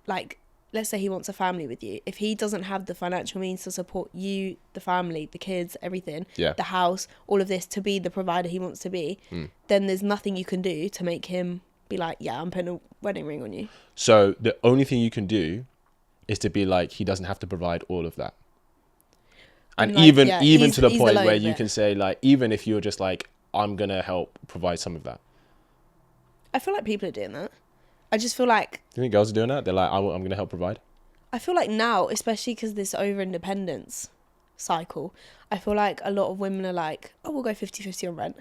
like let's say he wants a family with you, if he doesn't have the financial means to support you, the family, the kids, everything, the house, all of this, to be the provider he wants to be, then there's nothing you can do to make him be like, yeah, I'm putting a wedding ring on you. So the only thing you can do is to be like, he doesn't have to provide all of that. And like, even to the point where you can say, like, even if you're just like, I'm going to help provide some of that. I feel like people are doing that. I just feel like... Do you think girls are doing that? They're like, I'm going to help provide? I feel like now, especially because this over-independence cycle, I feel like a lot of women are like, oh, we'll go 50-50 on rent.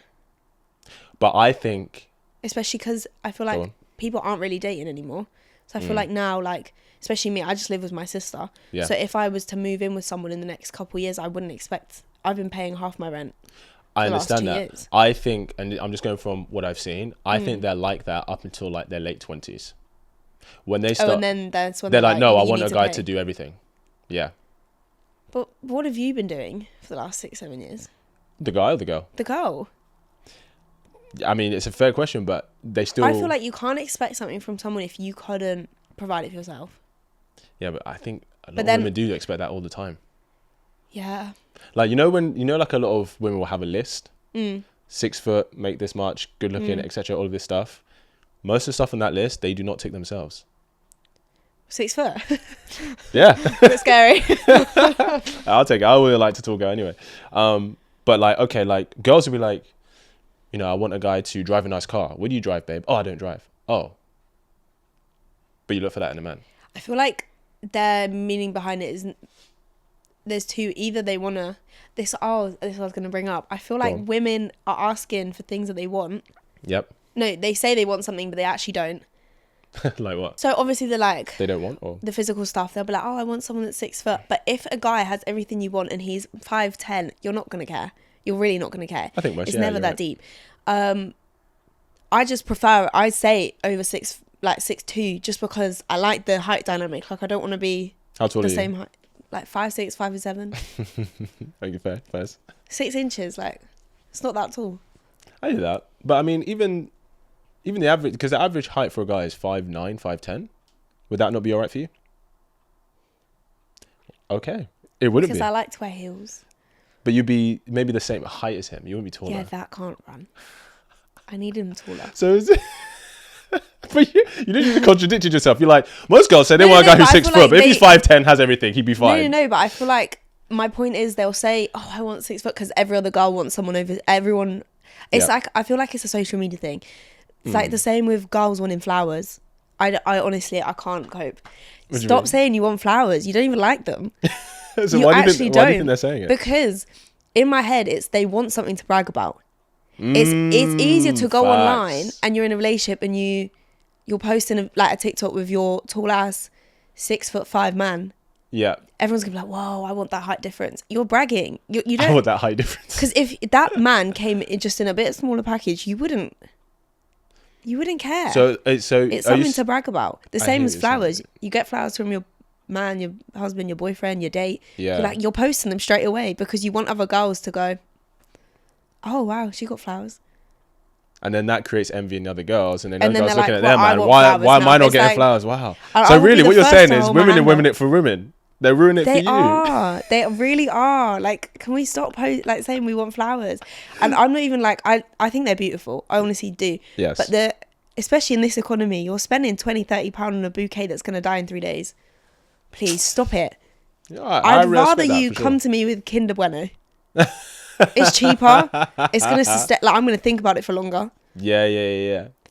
But I think... Especially because I feel like people aren't really dating anymore. So I feel like now, like... Especially me, I just live with my sister. Yeah. So if I was to move in with someone in the next couple of years, I wouldn't expect... I've been paying half my rent. I understand that. Years. I think, and I'm just going from what I've seen, I think they're like that up until like their late 20s. When they start... and then that's when they're like, no, I want a guy to do everything. Yeah. But what have you been doing for the last 6-7 years? The guy or the girl? The girl. I mean, it's a fair question, but they still... I feel like you can't expect something from someone if you couldn't provide it for yourself. Yeah, but I think a lot of women do expect that all the time. Yeah. Like, you know, like a lot of women will have a list, 6 foot, make this much, good looking, etc., all of this stuff. Most of the stuff on that list, they do not tick themselves. 6 foot? Yeah. That's scary. I'll take it. I would like to talk girl anyway. But like, okay, like girls will be like, you know, I want a guy to drive a nice car. What do you drive, babe? Oh, I don't drive. Oh. But you look for that in a man. I feel like their meaning behind it is there's two. Either they want to... This I was going to bring up. I feel like women are asking for things that they want. Yep. No, they say they want something, but they actually don't. Like what? So obviously they're like... They don't want? Or the physical stuff. They'll be like, oh, I want someone that's 6 foot. But if a guy has everything you want and he's 5'10", you're not going to care. You're really not going to care. I think most, it's never that deep. I just prefer... I say over 6'2", just because I like the height dynamic. Like, I don't want to be how tall the are you? Same height. Like 5'6", 5'7". Okay, fair. 6 inches, like, it's not that tall. I do that. But I mean, even the average, because the average height for a guy is 5'9", 5'10". Would that not be all right for you? Okay. It wouldn't be. Because I like to wear heels. But you'd be maybe the same height as him. You wouldn't be taller. Yeah, that can't run. I need him taller. So is it... But you literally contradicted yourself. You're like, most girls say they want a guy who's 6 foot, but if he's 5'10", has everything, he'd be fine. No, but I feel like my point is they'll say, oh, I want 6 foot, because every other girl wants someone over everyone. It's like, I feel like it's a social media thing. It's like the same with girls wanting flowers. I honestly, I can't cope. Stop saying you want flowers. You don't even like them. So why do you think they're saying it? Because in my head, it's they want something to brag about. It's easier to go online and you're in a relationship and you're posting a TikTok with your tall ass 6'5" man. Yeah. Everyone's gonna be like, whoa, I want that height difference. You're bragging. You don't I want that height difference. Because if that man came in just in a bit smaller package, you wouldn't care. So it's something to brag about. The same as flowers. You get flowers from your man, your husband, your boyfriend, your date. Yeah. You're posting them straight away because you want other girls to go, oh wow, she got flowers. And then that creates envy in the other girls, and then And other then girls they're looking like, at their well, man. Why am I not It's getting like, flowers? Wow. I So will really, be what the you're first saying to is hold my women are hand women up. it for women. They ruin it for you. They really are. Like, can we stop saying we want flowers? And I'm not even like, I think they're beautiful. I honestly do. Yes. But especially in this economy, you're spending £20-30 on a bouquet that's going to die in 3 days. Please stop it. Yeah, I'd rather you come to me with Kinder Bueno. It's cheaper. It's going to sustain. Like, I'm going to think about it for longer. Yeah.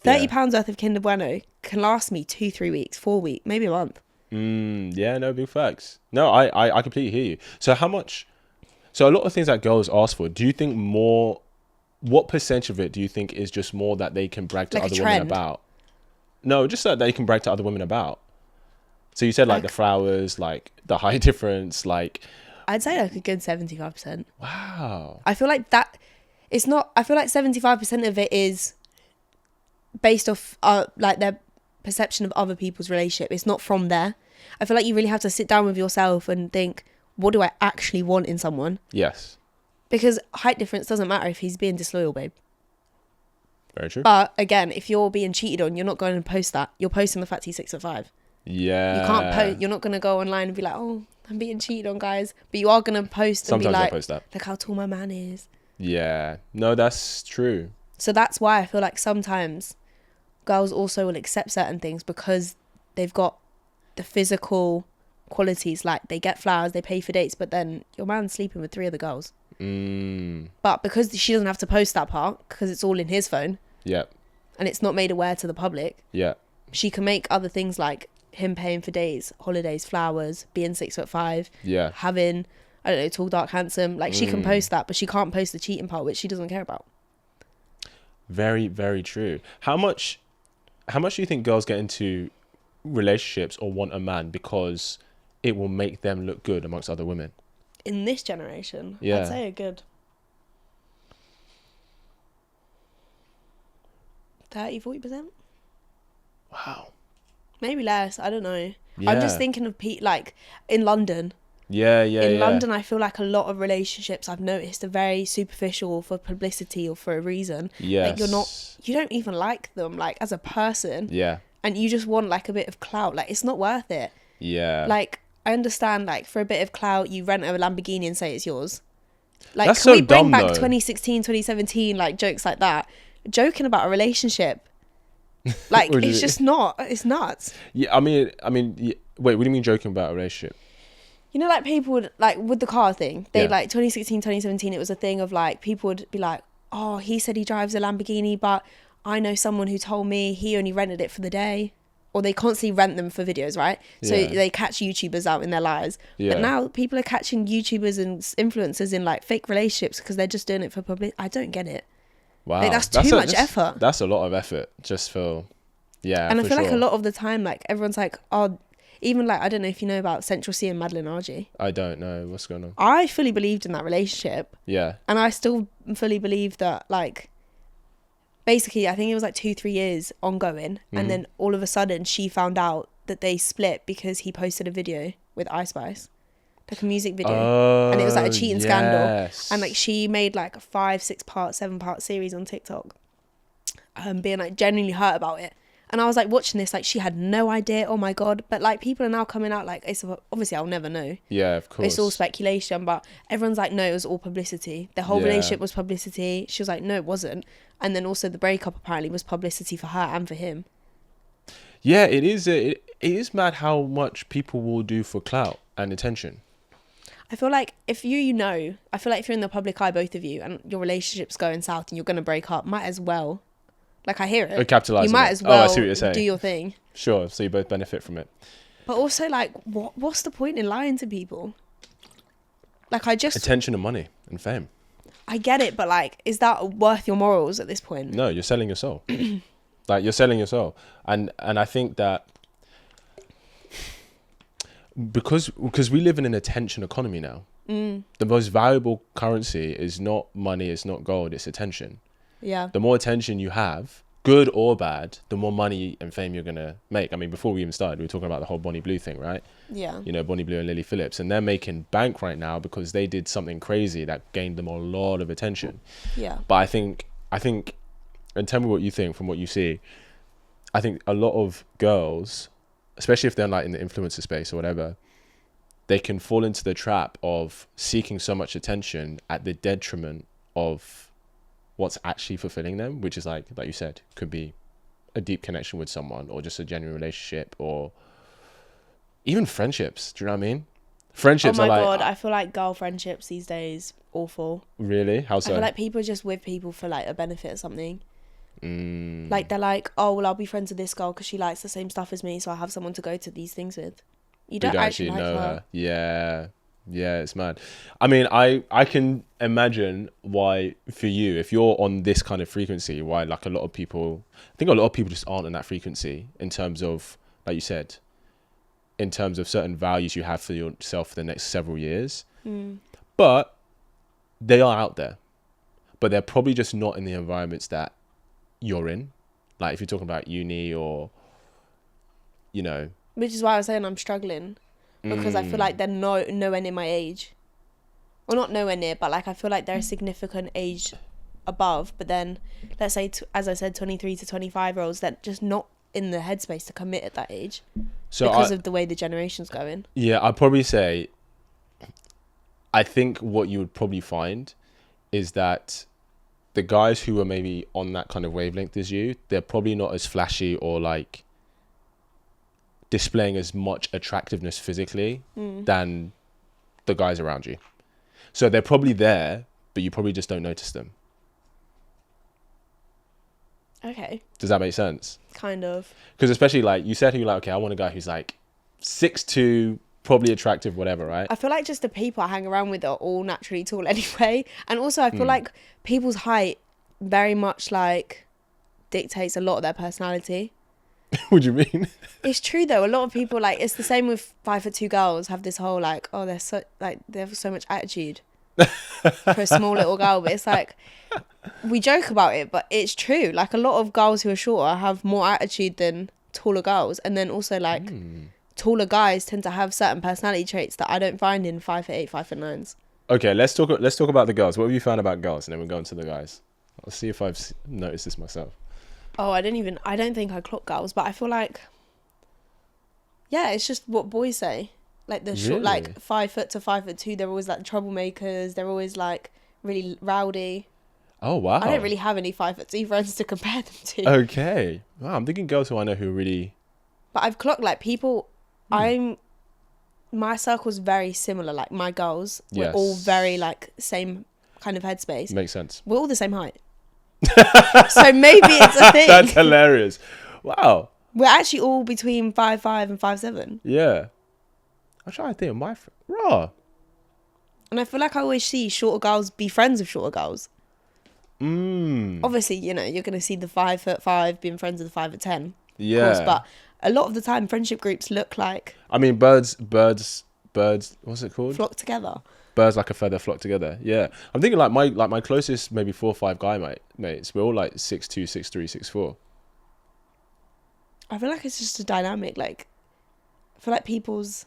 £30 worth of Kinder Bueno can last me 2-3 weeks, 4 weeks, maybe a month. Yeah, no, big facts. No, I completely hear you. So a lot of things that girls ask for, do you think what percentage of it do you think is just more that they can brag to Like other women about? No, just that they can brag to other women about. So you said like the flowers, like the height difference, like... I'd say like a good 75%. Wow. I feel like that, it's not, I feel like 75% of it is based off like their perception of other people's relationship. It's not from there. I feel like you really have to sit down with yourself and think, what do I actually want in someone? Yes. Because height difference doesn't matter if he's being disloyal, babe. Very true. But again, if you're being cheated on, you're not going to post that. You're posting the fact he's 6'5". Yeah. You can't post. You're not going to go online and be like, oh, I'm being cheated on, guys. But you are going to post and Sometimes be like, I post that. look how tall my man is. Yeah. No, that's true. So that's why I feel like sometimes girls also will accept certain things because they've got the physical qualities. Like they get flowers, they pay for dates, but then your man's sleeping with 3 other girls. But because she doesn't have to post that part because it's all in his phone. Yeah. And it's not made aware to the public. Yeah. She can make other things like him paying for dates, holidays, flowers, being 6'5". Yeah. Having, I don't know, tall, dark, handsome. Like she can post that, but she can't post the cheating part, which she doesn't care about. Very, very true. How much do you think girls get into relationships or want a man because it will make them look good amongst other women? In this generation, yeah. I'd say a good 30-40%. Wow. Maybe less. I don't know. Yeah. I'm just thinking of like in London. In London, I feel like a lot of relationships I've noticed are very superficial for publicity or for a reason. Yes. Like you don't even like them like as a person. Yeah. And you just want like a bit of clout. Like it's not worth it. Yeah. Like I understand like for a bit of clout you rent a Lamborghini and say it's yours. Like that's can we so bring dumb, back though. 2016, 2017 like jokes like that? Joking about a relationship. Like it's just not. It's nuts. Yeah, I mean, wait, what do you mean joking about a relationship? You know, like people would, like with the car thing, they like 2016, 2017, it was a thing of like, people would be like, oh, he said he drives a Lamborghini, but I know someone who told me he only rented it for the day. Or they constantly rent them for videos, right? So they catch YouTubers out in their lies. Yeah. But now people are catching YouTubers and influencers in like fake relationships because they're just doing it for public. I don't get it. Wow. Like, that's too much effort. That's a lot of effort just for, yeah. And I feel like a lot of the time, like everyone's like, oh, even like, I don't know if you know about Central C and Madeline RG. I don't know. What's going on? I fully believed in that relationship. Yeah. And I still fully believe that, like, basically, I think it was like 2-3 years ongoing. Mm-hmm. And then all of a sudden she found out that they split because he posted a video with Ice Spice. Like a music video. Oh, and it was like a cheating scandal. And like she made like a 5-6 part 7-part series on TikTok. Being like genuinely hurt about it. And I was like watching this, like she had no idea. Oh my God. But like people are now coming out like, it's obviously I'll never know. Yeah, of course. It's all speculation, but everyone's like, no, it was all publicity. The whole relationship was publicity. She was like, no, it wasn't. And then also the breakup apparently was publicity for her and for him. Yeah, it is. It is mad how much people will do for clout and attention. I feel like I feel like if you're in the public eye, both of you, and your relationship's going south and you're going to break up, might as well. Like I hear it. Capitalize. You might as well I see what you're saying. Do your thing. Sure. So you both benefit from it. But also, like, what's the point in lying to people? Like, I just... Attention and money and fame. I get it, but, like, is that worth your morals at this point? No, you're selling your soul. Like, you're selling your soul. And I think that because we live in an attention economy now, the most valuable currency is not money, it's not gold, it's attention. Yeah. The more attention you have, good or bad, the more money and fame you're going to make. I mean, before we even started, we were talking about the whole Bonnie Blue thing, right? Yeah. You know, Bonnie Blue and Lily Phillips. And they're making bank right now because they did something crazy that gained them a lot of attention. Yeah. But I think, and tell me what you think from what you see, I think a lot of girls, especially if they're like in the influencer space or whatever, they can fall into the trap of seeking so much attention at the detriment of what's actually fulfilling them, which is like you said, could be a deep connection with someone or just a genuine relationship or even friendships. Do you know what I mean? Friendships are like... Oh my God, I feel like girl friendships these days, awful. Really? How so? I feel like people are just with people for like a benefit or something. Like they're like, oh, well, I'll be friends with this girl because she likes the same stuff as me, so I have someone to go to these things with. You don't actually like know her. Yeah, it's mad. I mean, I can imagine why for you, if you're on this kind of frequency, why like a lot of people, I think a lot of people just aren't on that frequency in terms of, like you said, in terms of certain values you have for yourself for the next several years. But they are out there, but they're probably just not in the environments that you're in. Like if you're talking about uni or, you know. Which is why I was saying I'm struggling. Because I feel like they're nowhere near my age. Well, not nowhere near, but like I feel like they're a significant age above. But then, let's say, as I said, 23 to 25-year-olds, they're just not in the headspace to commit at that age. So because of the way the generation's going. Yeah, I'd probably say, I think what you would probably find is that the guys who are maybe on that kind of wavelength as you, they're probably not as flashy or like displaying as much attractiveness physically than the guys around you. So they're probably there, but you probably just don't notice them. Okay. Does that make sense? Kind of. Because especially like you said, you're like, okay, I want a guy who's like 6'2", probably attractive, whatever, right? I feel like just the people I hang around with are all naturally tall anyway. And also I feel like people's height very much like dictates a lot of their personality. What do you mean? It's true though. A lot of people, like, it's the same with 5'2" girls, have this whole like, oh, they're so like they have so much attitude for a small little girl. But it's like we joke about it, but it's true. Like a lot of girls who are shorter have more attitude than taller girls, and then also like taller guys tend to have certain personality traits that I don't find in 5'8", 5'9". Okay, let's talk about the girls. What have you found about girls, and then we'll go into the guys. I'll see if I've noticed this myself. Oh, I don't think I clock girls, but I feel like, yeah, it's just what boys say. Like the short, like 5 foot to 5'2", they're always like troublemakers. They're always like really rowdy. Oh, wow. I don't really have any 5'2" friends to compare them to. Okay. Wow, I'm thinking girls who I know who really... But I've clocked like people, my circle's very similar. Like my girls, we're all very like same kind of headspace. Makes sense. We're all the same height. So maybe it's a thing. That's hilarious. Wow. We're actually all between 5'5" and 5'7". Yeah. I'm trying to think of my... Raw. And I feel like I always see shorter girls be friends with shorter girls. Obviously, you know, you're going to see the 5'5" being friends with the 5'10". Yeah. Of course, but a lot of the time, friendship groups look like... I mean, birds, what's it called? Flock together. Birds like a feather flock together. Yeah. I'm thinking like my closest maybe 4 or 5 guy mates, we're all like 6'2", 6'3", 6'4". I feel like it's just a dynamic. Like, I feel like people's...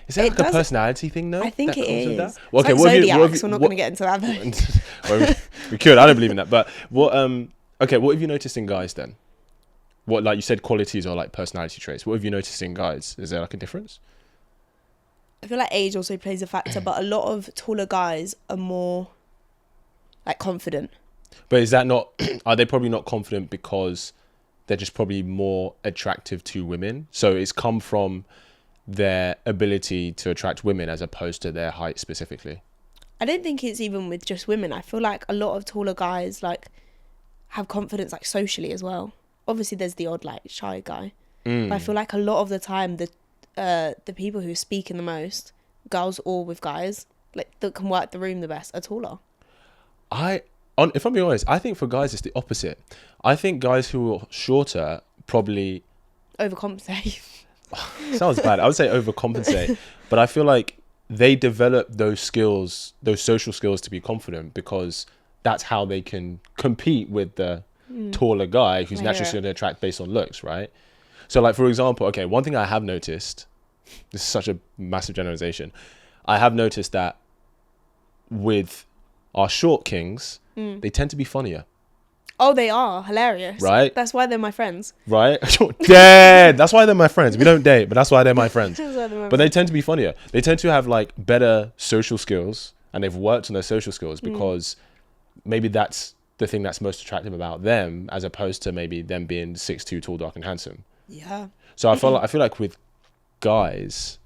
Is that like a personality thing though? I think it is. Well, okay, it's like zodiacs. We're not going to get into that though. Well, we could. I don't believe in that. But what have you noticed in guys then? What, like you said, qualities or like personality traits. What have you noticed in guys? Is there like a difference? I feel like age also plays a factor, but a lot of taller guys are more like confident. But is that not, are they probably not confident because they're just probably more attractive to women? So it's come from their ability to attract women as opposed to their height specifically? I don't think it's even with just women. I feel like a lot of taller guys like have confidence like socially as well. Obviously there's the odd like shy guy. But I feel like a lot of the time the people who speak in the most, girls or with guys, like that can work the room the best are taller. If I'm being honest, I think for guys it's the opposite. I think guys who are shorter probably overcompensate. Sounds bad. I would say overcompensate, but I feel like they develop those skills, those social skills, to be confident, because that's how they can compete with the taller guy who's naturally going to attract based on looks, right? So, like, for example, okay, one thing I have noticed, this is such a massive generalization, I have noticed that with our short kings, they tend to be funnier. Oh, they are hilarious. Right? That's why they're my friends. Right? Dead. That's why they're my friends. We don't date, but that's why they're my friends. But they tend to be funnier. They tend to have like better social skills, and they've worked on their social skills because maybe that's the thing that's most attractive about them, as opposed to maybe them being 6'2", tall, dark, and handsome. Yeah. So I feel like with guys,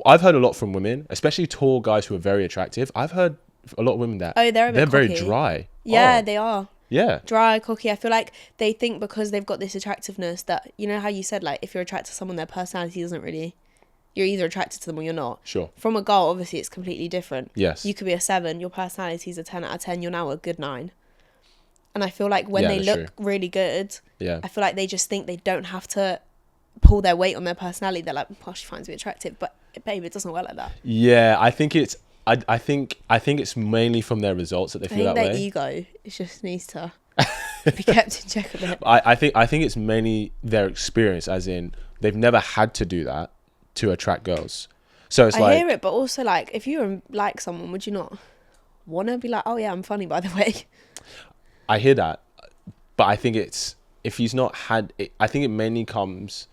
I've heard a lot from women, especially tall guys who are very attractive. I've heard a lot of women that they're very dry. Yeah, they are. Yeah. Dry, cocky. I feel like they think because they've got this attractiveness that, you know how you said, like, if you're attracted to someone, their personality doesn't really... You're either attracted to them or you're not. Sure. From a girl, obviously, it's completely different. Yes. You could be a 7, your personality's a 10 out of 10, you're now a good 9. And I feel like when they look really good, I feel like they just think they don't have to pull their weight on their personality. They're like, oh, she finds me attractive. But, babe, it doesn't work like that. Yeah, I think it's... I think it's mainly from their results that they feel that way. I think their ego just needs to be kept in check a bit. I think it's mainly their experience, as in they've never had to do that to attract girls. So it's I like... hear it, but also, like, if you like someone, would you not want to be like, oh yeah, I'm funny, by the way? I hear that, but I think it's... If he's not had... I think it mainly comes...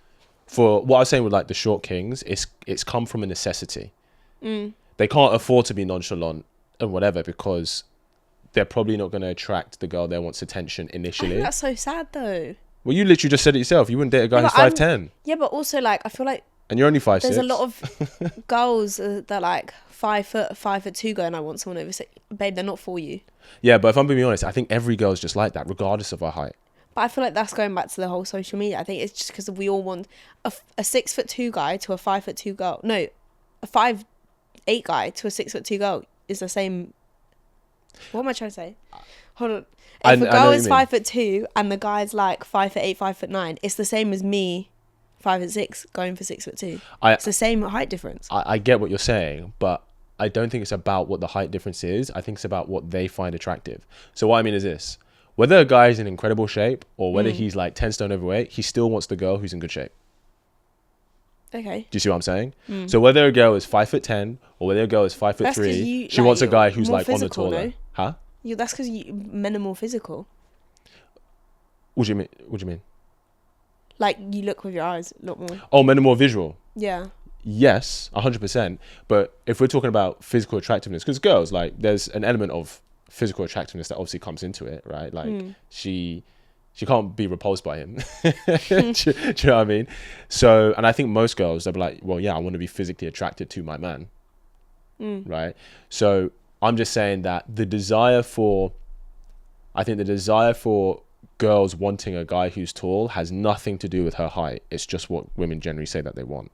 For what I was saying with like the short kings, it's come from a necessity. They can't afford to be nonchalant and whatever, because they're probably not going to attract the girl that wants attention initially. I think that's so sad though. Well, you literally just said it yourself. You wouldn't date a guy who's 5'10". Yeah, but also, like, I feel like... And you're only 5'6". There's a lot of girls that are like 5'2" going, I want someone over 6. Babe, they're not for you. Yeah, but if I'm being honest, I think every girl's just like that, regardless of her height. But I feel like that's going back to the whole social media. I think it's just because we all want a 6'2" guy to a 5'2" girl. No, a 5'8" guy to a 6'2" girl is the same. What am I trying to say? Hold on. If a girl is 5'2" and the guy's like 5'8", 5'9", it's the same as me, 5'6", going for 6'2". It's the same height difference. I get what you're saying, but I don't think it's about what the height difference is. I think it's about what they find attractive. So what I mean is this: whether a guy is in incredible shape or whether he's like 10 stone overweight, he still wants the girl who's in good shape. Okay. Do you see what I'm saying? So whether a girl is 5'10" or whether a girl is 5'3", she wants a guy who's like on the taller. No? Huh? Yeah, that's because men are more physical. What do you mean? What do you mean? Like, you look with your eyes a lot more. Oh, men are more visual. Yeah. Yes, 100%. But if we're talking about physical attractiveness, because girls, like, there's an element of physical attractiveness that obviously comes into it, right? Like, she can't be repulsed by him. do you know what I mean? So, and I think most girls, they'll be like, well, yeah, I want to be physically attracted to my man. Right? So I'm just saying that the desire for girls wanting a guy who's tall has nothing to do with her height. It's just what women generally say that they want.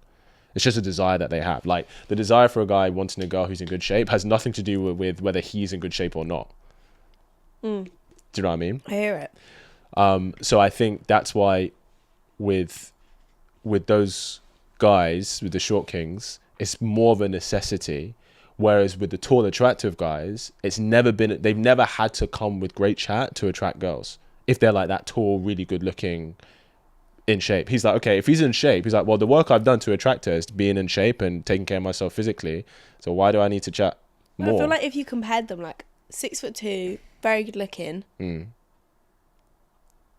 It's just a desire that they have. Like, the desire for a guy wanting a girl who's in good shape has nothing to do with whether he's in good shape or not. Do you know what I mean? I hear it. So I think that's why with those guys, with the short kings, it's more of a necessity. Whereas with the tall, attractive guys, they've never had to come with great chat to attract girls. If they're like that tall, really good looking, in shape. He's like, okay, if he's in shape, he's like, well, the work I've done to attract her is being in shape and taking care of myself physically. So why do I need to chat more? I feel like if you compared them, like 6'2", very good looking,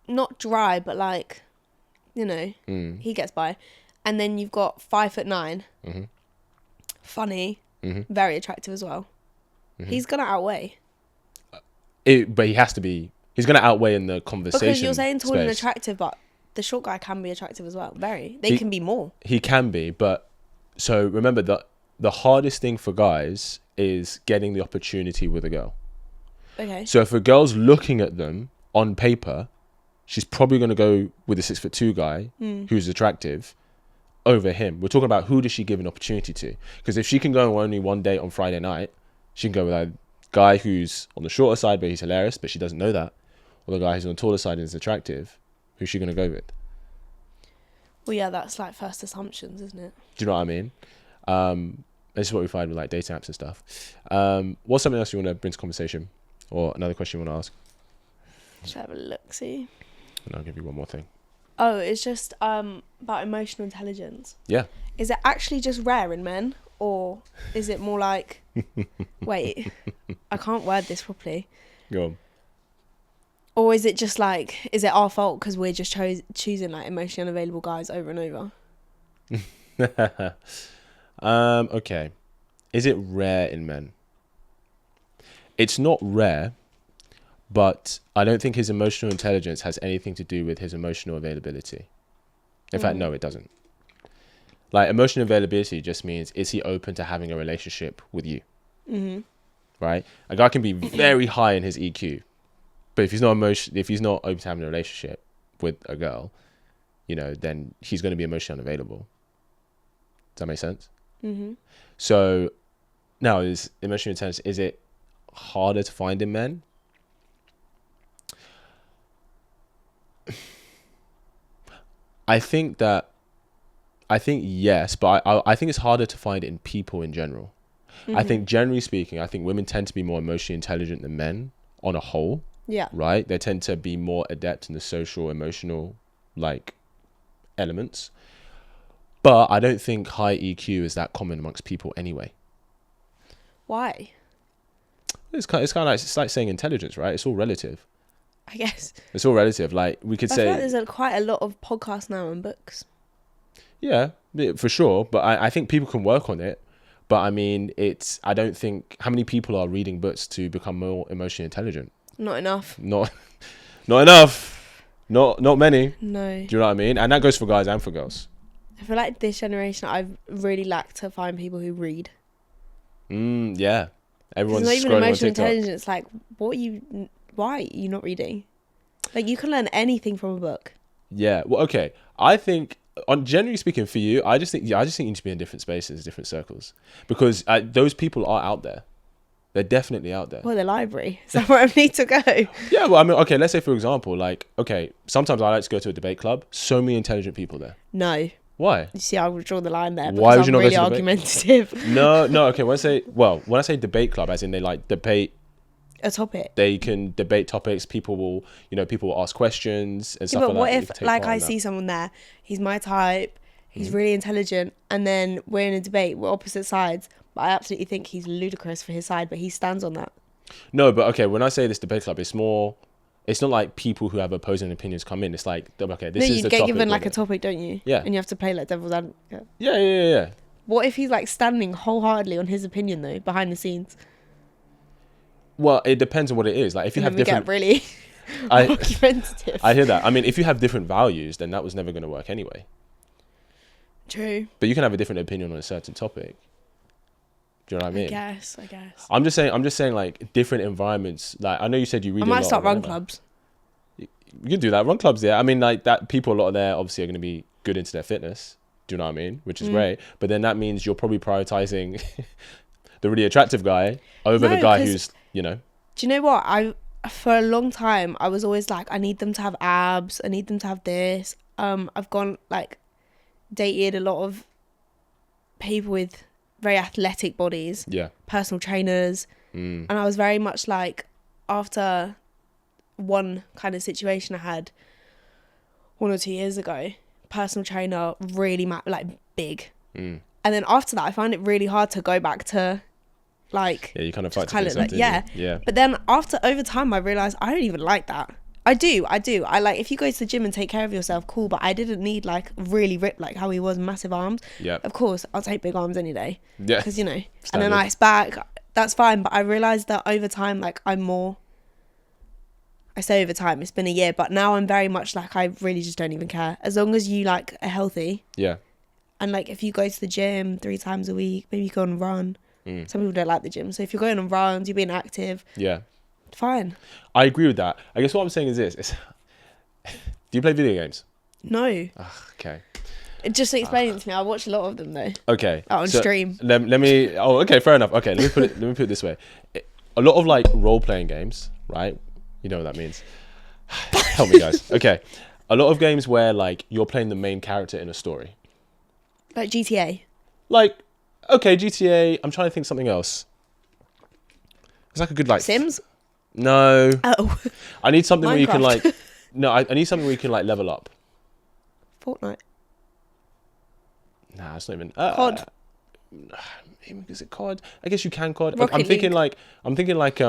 not dry, but like, you know, he gets by. And then you've got 5'9", funny, very attractive as well. He's gonna outweigh. But he has to be. He's gonna outweigh in the conversation. Because you're saying tall and attractive, but the short guy can be attractive as well. They can be more. He can be, but so remember that the hardest thing for guys is getting the opportunity with a girl. Okay. So if a girl's looking at them on paper, she's probably going to go with a 6'2" guy who's attractive. over him. We're talking about who does she give an opportunity to? Because if she can go on only one date on Friday night, she can go with a guy who's on the shorter side, but he's hilarious, but she doesn't know that. Or the guy who's on the taller side and is attractive. Who's she going to go with? Well, yeah, that's like first assumptions, isn't it? Do you know what I mean? This is what we find with like dating apps and stuff. What's something else you want to bring to conversation? Or another question you want to ask? Should I have a look, see? And I'll give you one more thing. Oh, it's just about emotional intelligence. Yeah. Is it actually just rare in men? Or is it more like... Wait, I can't word this properly. Go on. Or is it just like... Is it our fault because we're just choosing like emotionally unavailable guys over and over? Okay. Is it rare in men? It's not rare, but I don't think his emotional intelligence has anything to do with his emotional availability. In fact, no, it doesn't. Like, emotional availability just means, is he open to having a relationship with you? Mm-hmm. Right? A guy can be very high in his EQ, but if he's not open to having a relationship with a girl, you know, then he's going to be emotionally unavailable. Does that make sense? Mm-hmm. So now, is emotional intelligence, is it harder to find in men? I think yes, but I think it's harder to find in people in general. Mm-hmm. I think generally speaking, I think women tend to be more emotionally intelligent than men on a whole. Yeah. Right? They tend to be more adept in the social, emotional, like, elements. But I don't think high EQ is that common amongst people anyway. Why? It's kind of like, it's like saying intelligence, right? It's all relative. I guess. It's all relative. Like, we could say... I feel like there's quite a lot of podcasts now and books. Yeah, for sure. But I think people can work on it. But I mean, I don't think... How many people are reading books to become more emotionally intelligent? Not enough. Not enough. Not many. No. Do you know what I mean? And that goes for guys and for girls. I feel like this generation, I've really lacked to find people who read. Yeah. Everyone's not even scrolling emotional on TikTok. intelligence. Like, why are you not reading? Like, you can learn anything from a book. Yeah. Well, okay. I think, generally speaking, for you, I just think you need to be in different spaces, different circles, because those people are out there. They're definitely out there. Well, the library. Is that where I need to go? Yeah. Well, I mean, okay. Let's say, for example, like, okay, sometimes I like to go to a debate club. So many intelligent people there. No. Why? You see, I would draw the line there. Why would you not really go to argumentative. No. Okay. When I say debate club, as in they like debate a topic. They can debate topics. People will ask questions and stuff but like what that. if, like, I see someone there, he's my type, he's really intelligent, and then we're in a debate, we're opposite sides, but I absolutely think he's ludicrous for his side, but he stands on that. No, but okay, when I say this debate club, it's not like people who have opposing opinions come in. It's like, okay, this is the topic. You get given like a topic, don't you? Yeah. And you have to play like devil's advocate. Yeah. What if he's like standing wholeheartedly on his opinion though, behind the scenes? Well, it depends on what it is. Like, if you have different, get really argumentative. I hear that. I mean, if you have different values, then that was never going to work anyway. True. But you can have a different opinion on a certain topic. Do you know what I mean? I guess. I'm just saying, like, different environments. Like, I know you said you read. I might start run clubs. You can do that. Run clubs, yeah. I mean, like, that people a lot of there obviously are going to be good into their fitness. Do you know what I mean? Which is great. But then that means you're probably prioritizing the really attractive guy over the guy who's, Do you know what? For a long time, I was always like, I need them to have abs. I need them to have this. I've gone, like, dated a lot of people with very athletic bodies. Yeah. Personal trainers. And I was very much like, after one kind of situation I had 1 or 2 years ago, personal trainer, really big. And then after that, I find it really hard to go back to, like, yeah, you kind of fight yeah. But then over time, I realized I don't even like that. I do. I like, if you go to the gym and take care of yourself, cool. But I didn't need like really ripped, like how he was, massive arms. Yeah. Of course, I'll take big arms any day. Yeah. Because and a nice back, that's fine. But I realized that over time, like, I'm more. I say over time, it's been a year, but now I'm very much like, I really just don't even care. As long as you like are healthy. Yeah. And like, if you go to the gym 3 times a week, maybe you go on a run. Some people don't like the gym. So if you're going on runs, you're being active. Yeah. Fine. I agree with that. I guess what I'm saying is this. Do you play video games? No. Okay. Just explain it to me. I watch a lot of them though. Okay. On stream. Let me. Oh, okay. Fair enough. Okay. Let me put it this way. A lot of like role playing games, right? You know what that means. Help me, guys. Okay. A lot of games where like you're playing the main character in a story. Like GTA. Like, okay, GTA. I'm trying to think something else. It's like a good like Sims. No. Oh. I need something Minecraft. where you can like. No, I need something where you can like level up. Fortnite. Nah, it's not even. COD. Is it COD? I guess you can COD. Rocket I'm thinking League. like. I'm thinking like.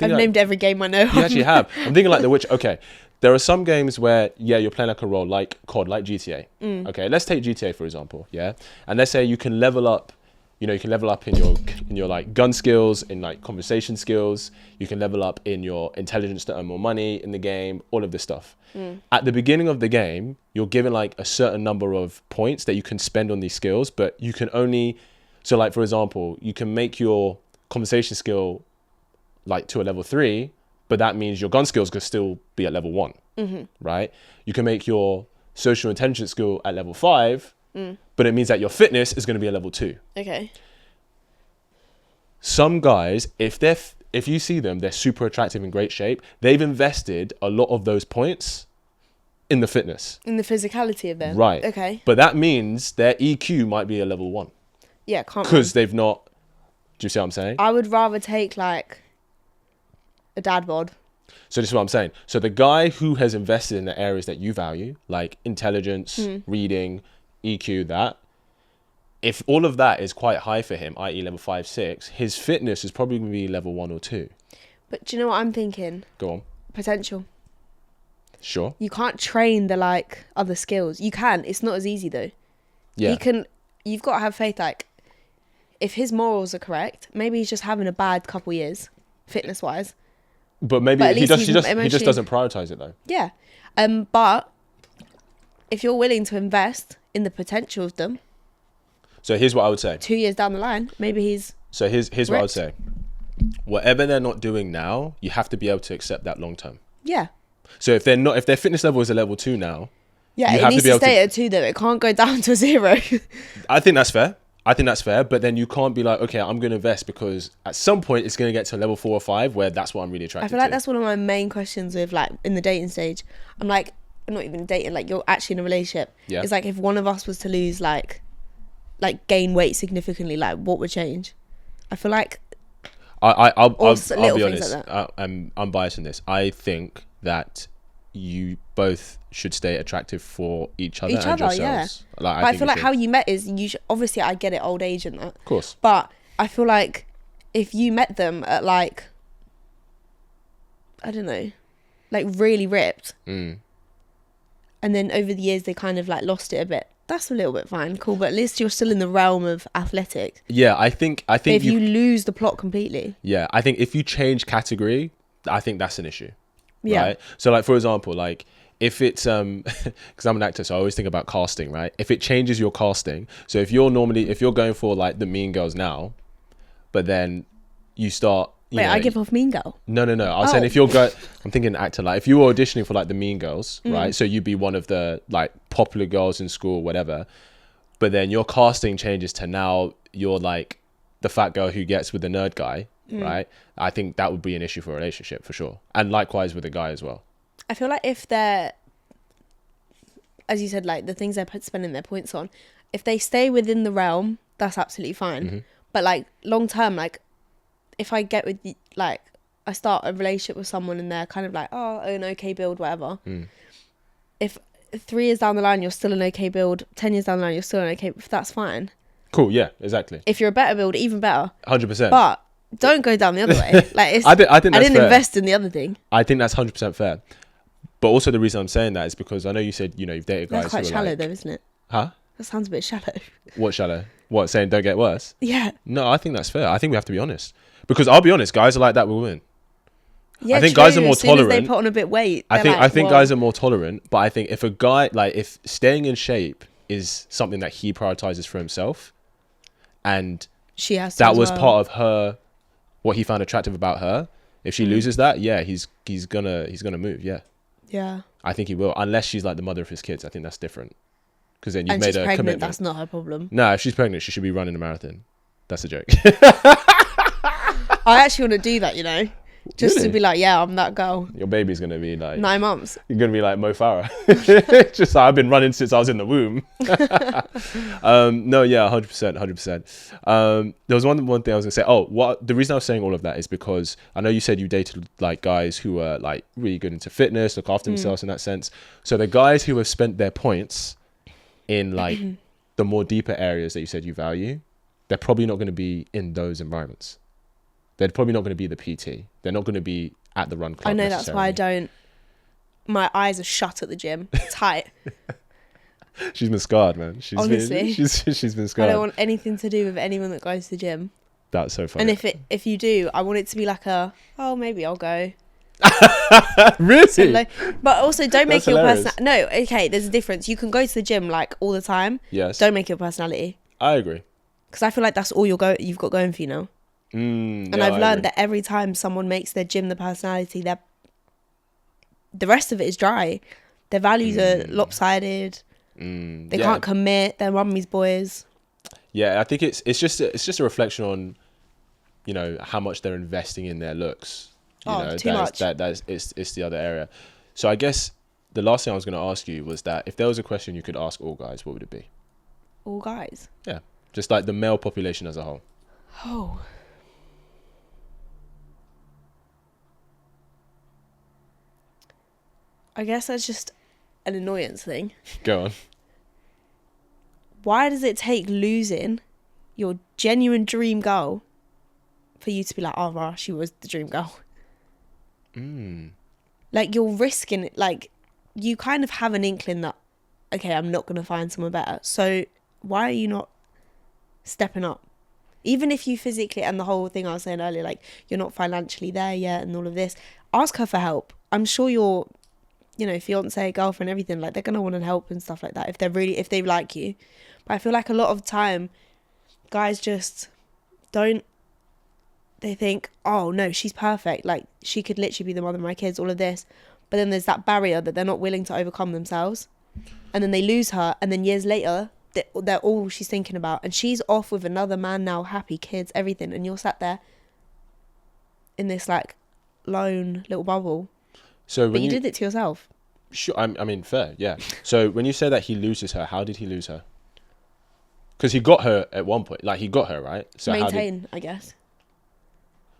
I've named every game I know. You actually have. I'm thinking like The Witcher. Okay, there are some games where you're playing like a role, like COD, like GTA. Okay, let's take GTA for example. Yeah, and let's say you can level up. You know, you can level up in your like gun skills, in like conversation skills. You can level up in your intelligence to earn more money in the game. All of this stuff. At the beginning of the game, you're given like a certain number of points that you can spend on these skills, but you can only. So like for example, you can make your conversation skill like to a level 3, but that means your gun skills could still be at level 1, right? You can make your social intelligence skill at level 5, but it means that your fitness is going to be at level 2. Okay. Some guys, if you see them, they're super attractive, in great shape. They've invested a lot of those points in the fitness. In the physicality of them. Right. Okay. But that means their EQ might be a level 1. Yeah, can't. Because they've not. Do you see what I'm saying? I would rather take like a dad bod. So this is what I'm saying. So the guy who has invested in the areas that you value, like intelligence, reading, EQ, that, if all of that is quite high for him, i.e. level 5, 6, his fitness is probably going to be level 1 or 2. But do you know what I'm thinking? Go on. Potential. Sure. You can't train the like other skills. You can. It's not as easy though. Yeah. He can. You've got to have faith. Like, if his morals are correct, maybe he's just having a bad couple years, fitness wise. But maybe But at he least just he's doesn't prioritize it though. Yeah. But if you're willing to invest in the potential of them, So here's what I would say. 2 years down the line, maybe he's. So here's what I would say. Whatever they're not doing now, you have to be able to accept that long term. Yeah. So if their fitness level is a level 2 now, Yeah, you it have needs to be to able stay to. at 2 though. It can't go down to 0. I think that's fair. But then you can't be like, okay, I'm going to invest because at some point it's going to get to level 4 or 5 where that's what I'm really attracted I feel like to. that's one of my main questions with like in the dating stage. I'm like, I'm not even dating, like you're actually in a relationship. Yeah. It's like if one of us was to lose like gain weight significantly, like what would change? I feel like I'll be little things honest. like I'm biased in this. I think that you both should stay attractive for each other and yourselves. Yeah. Like, But I feel like how you met is obviously I get it, old age and that. Of course. But I feel like if you met them at like, I don't know, like really ripped, and then over the years they kind of like lost it a bit. That's a little bit fine, cool. But at least you're still in the realm of athletic. Yeah, I think if you lose the plot completely. Yeah, I think if you change category, I think that's an issue. Yeah. Right? So like for example, like if it's because I'm an actor, so I always think about casting, right? If it changes your casting, so if you're going for like the Mean Girls now, but then you start. Wait, I give off Mean Girl. No. I was saying if you're I'm thinking actor, like if you were auditioning for like the Mean Girls, right? So you'd be one of the like popular girls in school, whatever. But then your casting changes to now you're like the fat girl who gets with the nerd guy, right? I think that would be an issue for a relationship for sure. And likewise with a guy as well. I feel like if they're, as you said, like the things they're spending their points on, if they stay within the realm, that's absolutely fine. But like long term, like if I get with like I start a relationship with someone and they're kind of like, oh, an okay build, whatever. If 3 years down the line you're still an okay build, 10 years down the line you're still an okay, that's fine. Cool, yeah, exactly. If you're a better build, even better. 100%. But don't go down the other way. Like it's, I didn't fair. invest in the other thing. I think that's 100% fair. But also the reason I'm saying that is because I know you said, you've dated guys That's quite who are shallow like, though, isn't it? Huh? That sounds a bit shallow. What shallow? What, saying don't get worse? Yeah. No, I think that's fair. I think we have to be honest. Because I'll be honest, guys are like that with women. Yeah, I think true. guys are more as soon tolerant. As they put on a bit weight. I think well, guys are more tolerant, but I think if a guy, like if staying in shape is something that he prioritizes for himself, and she has to that as was well. part of her, what he found attractive about her. If she loses that, yeah, he's gonna move. Yeah, Yeah. I think he will, unless she's like the mother of his kids. I think that's different. because then you've and made she's a pregnant, commitment. that's not her problem. No, if she's pregnant, she should be running a marathon. That's a joke. I actually want to do that, you know, just Really? to be like, yeah, I'm that girl. Your baby's gonna be like 9 months. You're gonna be like Mo Farah. Just like, I've been running since I was in the womb. No, yeah, 100%. There was one thing I was gonna say. Oh, what the reason I was saying all of that is because I know you said you dated like guys who are like really good into fitness, look after themselves in that sense. So the guys who have spent their points in like the more deeper areas that you said you value, they're probably not going to be in those environments. They're probably not going to be the PT. They're not going to be at the run club. I know, that's why I don't. My eyes are shut at the gym, tight. She's been scarred, man. Honestly, she's been scarred. I don't want anything to do with anyone that goes to the gym. That's so funny. And if you do, I want it to be like maybe I'll go. Really? So, like, but also don't make That's your hilarious. personality. No, okay, there's a difference. You can go to the gym like all the time. Yes. Don't make your personality. I agree. Because I feel like that's all you've got going for you now. And I've learned that every time someone makes their gym the personality, the rest of it is dry. Their values are lopsided. They can't commit. They're mummy's boys. Yeah, I think it's just a reflection on, you know, how much they're investing in their looks. You know, too much. It's the other area. So I guess the last thing I was going to ask you was that if there was a question you could ask all guys, what would it be? All guys? Yeah, just like the male population as a whole. Oh. I guess that's just an annoyance thing. Go on. Why does it take losing your genuine dream girl for you to be like, oh, rah, she was the dream girl? Like, you're risking it. Like, you kind of have an inkling that, okay, I'm not going to find someone better. So why are you not stepping up? Even if you physically, and the whole thing I was saying earlier, like, you're not financially there yet and all of this, ask her for help. I'm sure your, you know, fiance, girlfriend, everything, like, they're going to want to help and stuff like that if they like you. But I feel like a lot of the time, guys just don't, they think, oh no, she's perfect. Like, she could literally be the mother of my kids, all of this. But then there's that barrier that they're not willing to overcome themselves. And then they lose her. And then years later, they're all she's thinking about. And she's off with another man now, happy, kids, everything. And you're sat there in this like lone little bubble. So but you did it to yourself. Sure, I mean, fair, yeah. So when you say that he loses her, how did he lose her? Because he got her at one point. Like, he got her, right? So maintain, I guess.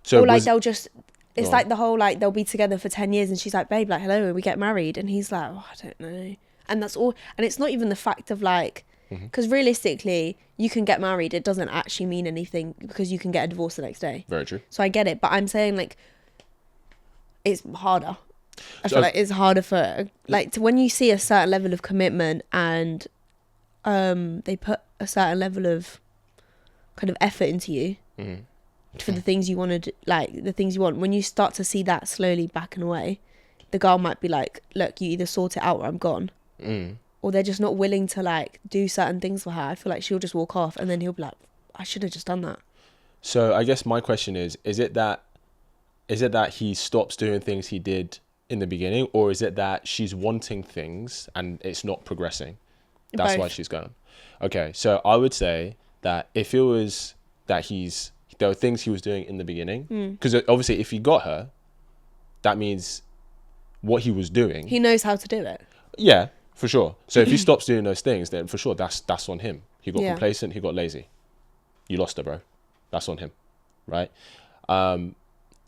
So or like they'll just, it's like the whole, like, they'll be together for 10 years and she's like, babe, like, hello, we get married. And he's like, oh, I don't know. And that's all. And it's not even the fact of like, because realistically, you can get married. It doesn't actually mean anything because you can get a divorce the next day. Very true. So I get it. But I'm saying, like, it's harder. I feel like it's harder for, like, when you see a certain level of commitment and they put a certain level of kind of effort into you for the things you wanted, like, the things you want. When you start to see that slowly backing away, the girl might be like, look, you either sort it out or I'm gone. Or they're just not willing to, like, do certain things for her. I feel like she'll just walk off and then he'll be like, I should have just done that. So I guess my question is it that he stops doing things he did in the beginning, or is it that she's wanting things and it's not progressing? That's why she's going. Okay, so I would say that if it was that there were things he was doing in the beginning, because obviously if he got her, that means what he was doing, he knows how to do it. Yeah, for sure. So if he stops doing those things, then for sure that's on him. He got complacent, he got lazy. You lost her, bro. That's on him, right?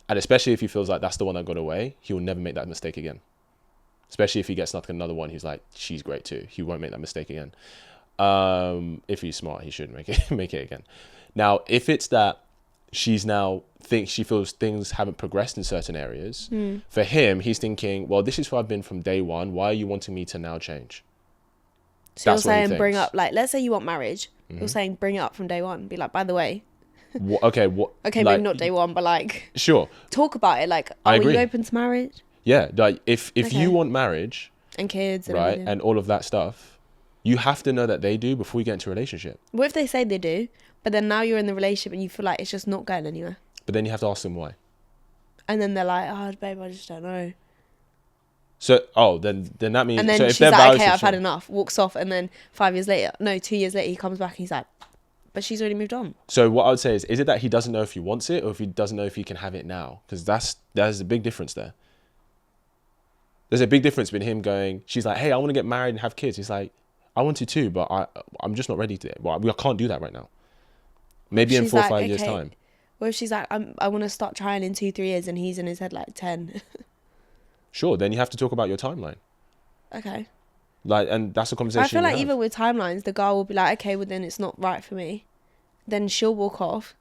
And especially if he feels like that's the one that got away, he will never make that mistake again. Especially if he gets like another one, he's like, she's great too. He won't make that mistake again. If he's smart, he should make it again. Now, if it's that she feels things haven't progressed in certain areas, for him, he's thinking, well, this is who I've been from day one. Why are you wanting me to now change? So you're saying bring up, like, let's say you want marriage. You're saying bring it up from day one. Be like, by the way. Okay, like, maybe not day one, but like. Sure. Talk about it. Like, are you open to marriage? Yeah, like if you want marriage. And kids. And right, everything. and all of that stuff, you have to know that they do before you get into a relationship. What if they say they do, but then now you're in the relationship and you feel like it's just not going anywhere? But then you have to ask them why. And then they're like, oh, babe, I just don't know. So, then that means... And then so if she's their like, value okay, I've system- had enough. Walks off, and then 2 years later, he comes back and he's like, but she's already moved on. So what I would say is it that he doesn't know if he wants it or if he doesn't know if he can have it now? Because there's a big difference there. There's a big difference between him going, she's like, hey, I want to get married and have kids. He's like, I want to too, but I'm just not ready to. Well, I can't do that right now. Maybe in 4 or 5 years' time. Well, if she's like, I want to start trying in 2-3 years, and he's in his head like 10. Sure, then you have to talk about your timeline. Okay. Like, and that's a conversation. I feel like even with timelines, the girl will be like, okay, well then it's not right for me. Then she'll walk off.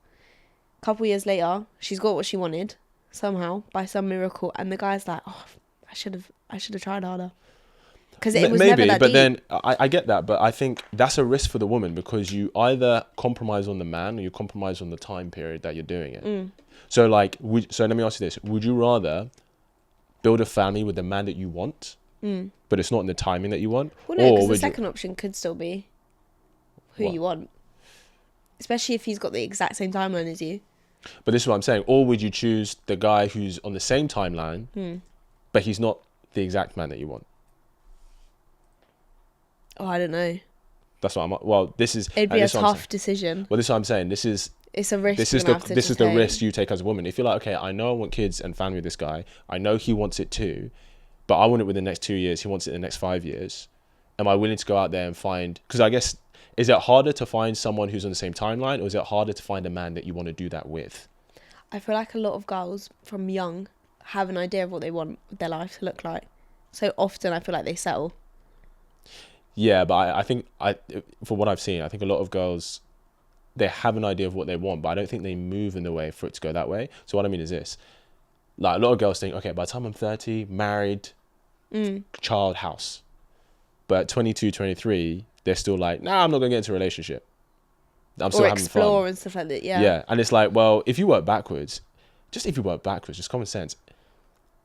A couple years later, she's got what she wanted somehow by some miracle, and the guy's like, oh, I should have tried harder. Because it was never that but deep. Then I get that, but I think that's a risk for the woman because you either compromise on the man or you compromise on the time period that you're doing it. So like, so let me ask you this: would you rather build a family with the man that you want, but it's not in the timing that you want? Well, no, because the second option could still be who you want, especially if he's got the exact same timeline as you. But this is what I'm saying. Or would you choose the guy who's on the same timeline, but he's not the exact man that you want? Oh, I don't know. That's what it'd be a tough decision. Well, this is what I'm saying. It's a risk. This is the risk you take as a woman. If you're like, okay, I know I want kids and family with this guy. I know he wants it too, but I want it within the next 2 years. He wants it in the next 5 years. Am I willing to go out there and find? Because I guess, is it harder to find someone who's on the same timeline, or is it harder to find a man that you want to do that with? I feel like a lot of girls from young have an idea of what they want their life to look like. So often I feel like they settle. Yeah, but I think for what I've seen, I think a lot of girls, they have an idea of what they want, but I don't think they move in the way for it to go that way. So what I mean is this. Like, a lot of girls think, okay, by the time I'm 30, married, child, house. But at 22, 23, they're still like, nah, I'm not going to get into a relationship. I'm still having fun. Or explore and stuff like that, yeah. Yeah, and it's like, well, if you work backwards, just common sense.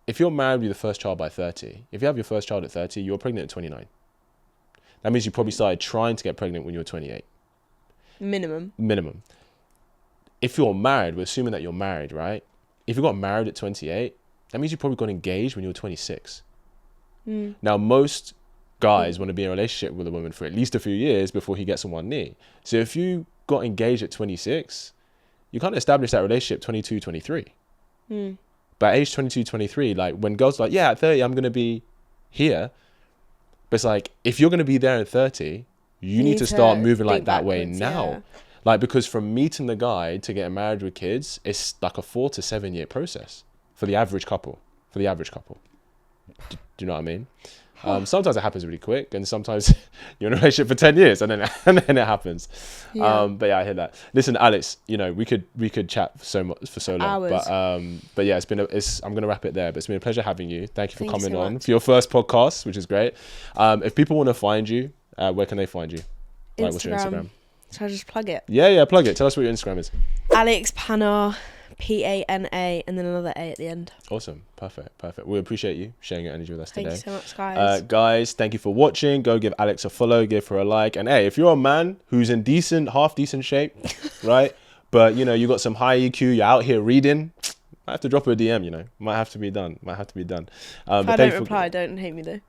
If you're married with your first child by 30, if you have your first child at 30, you're pregnant at 29. That means you probably started trying to get pregnant when you were 28. Minimum. If you're married, we're assuming that you're married, right? If you got married at 28, that means you probably got engaged when you were 26. Now, most guys want to be in a relationship with a woman for at least a few years before he gets on one knee. So if you got engaged at 26, you can't establish that relationship 22, 23. But at age 22, 23, like when girls are like, yeah, at 30, I'm going to be here. But it's like, if you're going to be there at 30, you need to start moving like that way now. Yeah. Like, because from meeting the guy to getting married with kids, it's like a 4 to 7 year process for the average couple. Do you know what I mean? Sometimes it happens really quick, and sometimes you're in a relationship for 10 years and then it happens. Yeah. But yeah, I hear that. Listen, Alex, we could chat for so long. Hours. But yeah, I'm gonna wrap it there. But it's been a pleasure having you. Thank you for coming on for your first podcast, which is great. If people want to find you, where can they find you? Like, what's your Instagram? Should I just plug it? Yeah, plug it. Tell us what your Instagram is. Alex Pana, Pana, and then another A at the end. Awesome. Perfect. We appreciate you sharing your energy with us today. Thank you so much, guys. Guys, thank you for watching. Go give Alex a follow, give her a like. And hey, if you're a man who's in half decent shape, right? But you got some high EQ, you're out here reading, might have to drop her a DM, Might have to be done. If I don't reply, don't hate me though.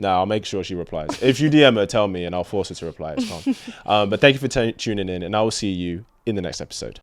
No, I'll make sure she replies. If you DM her, tell me and I'll force her to reply. It's fine. But thank you for tuning in, and I will see you in the next episode.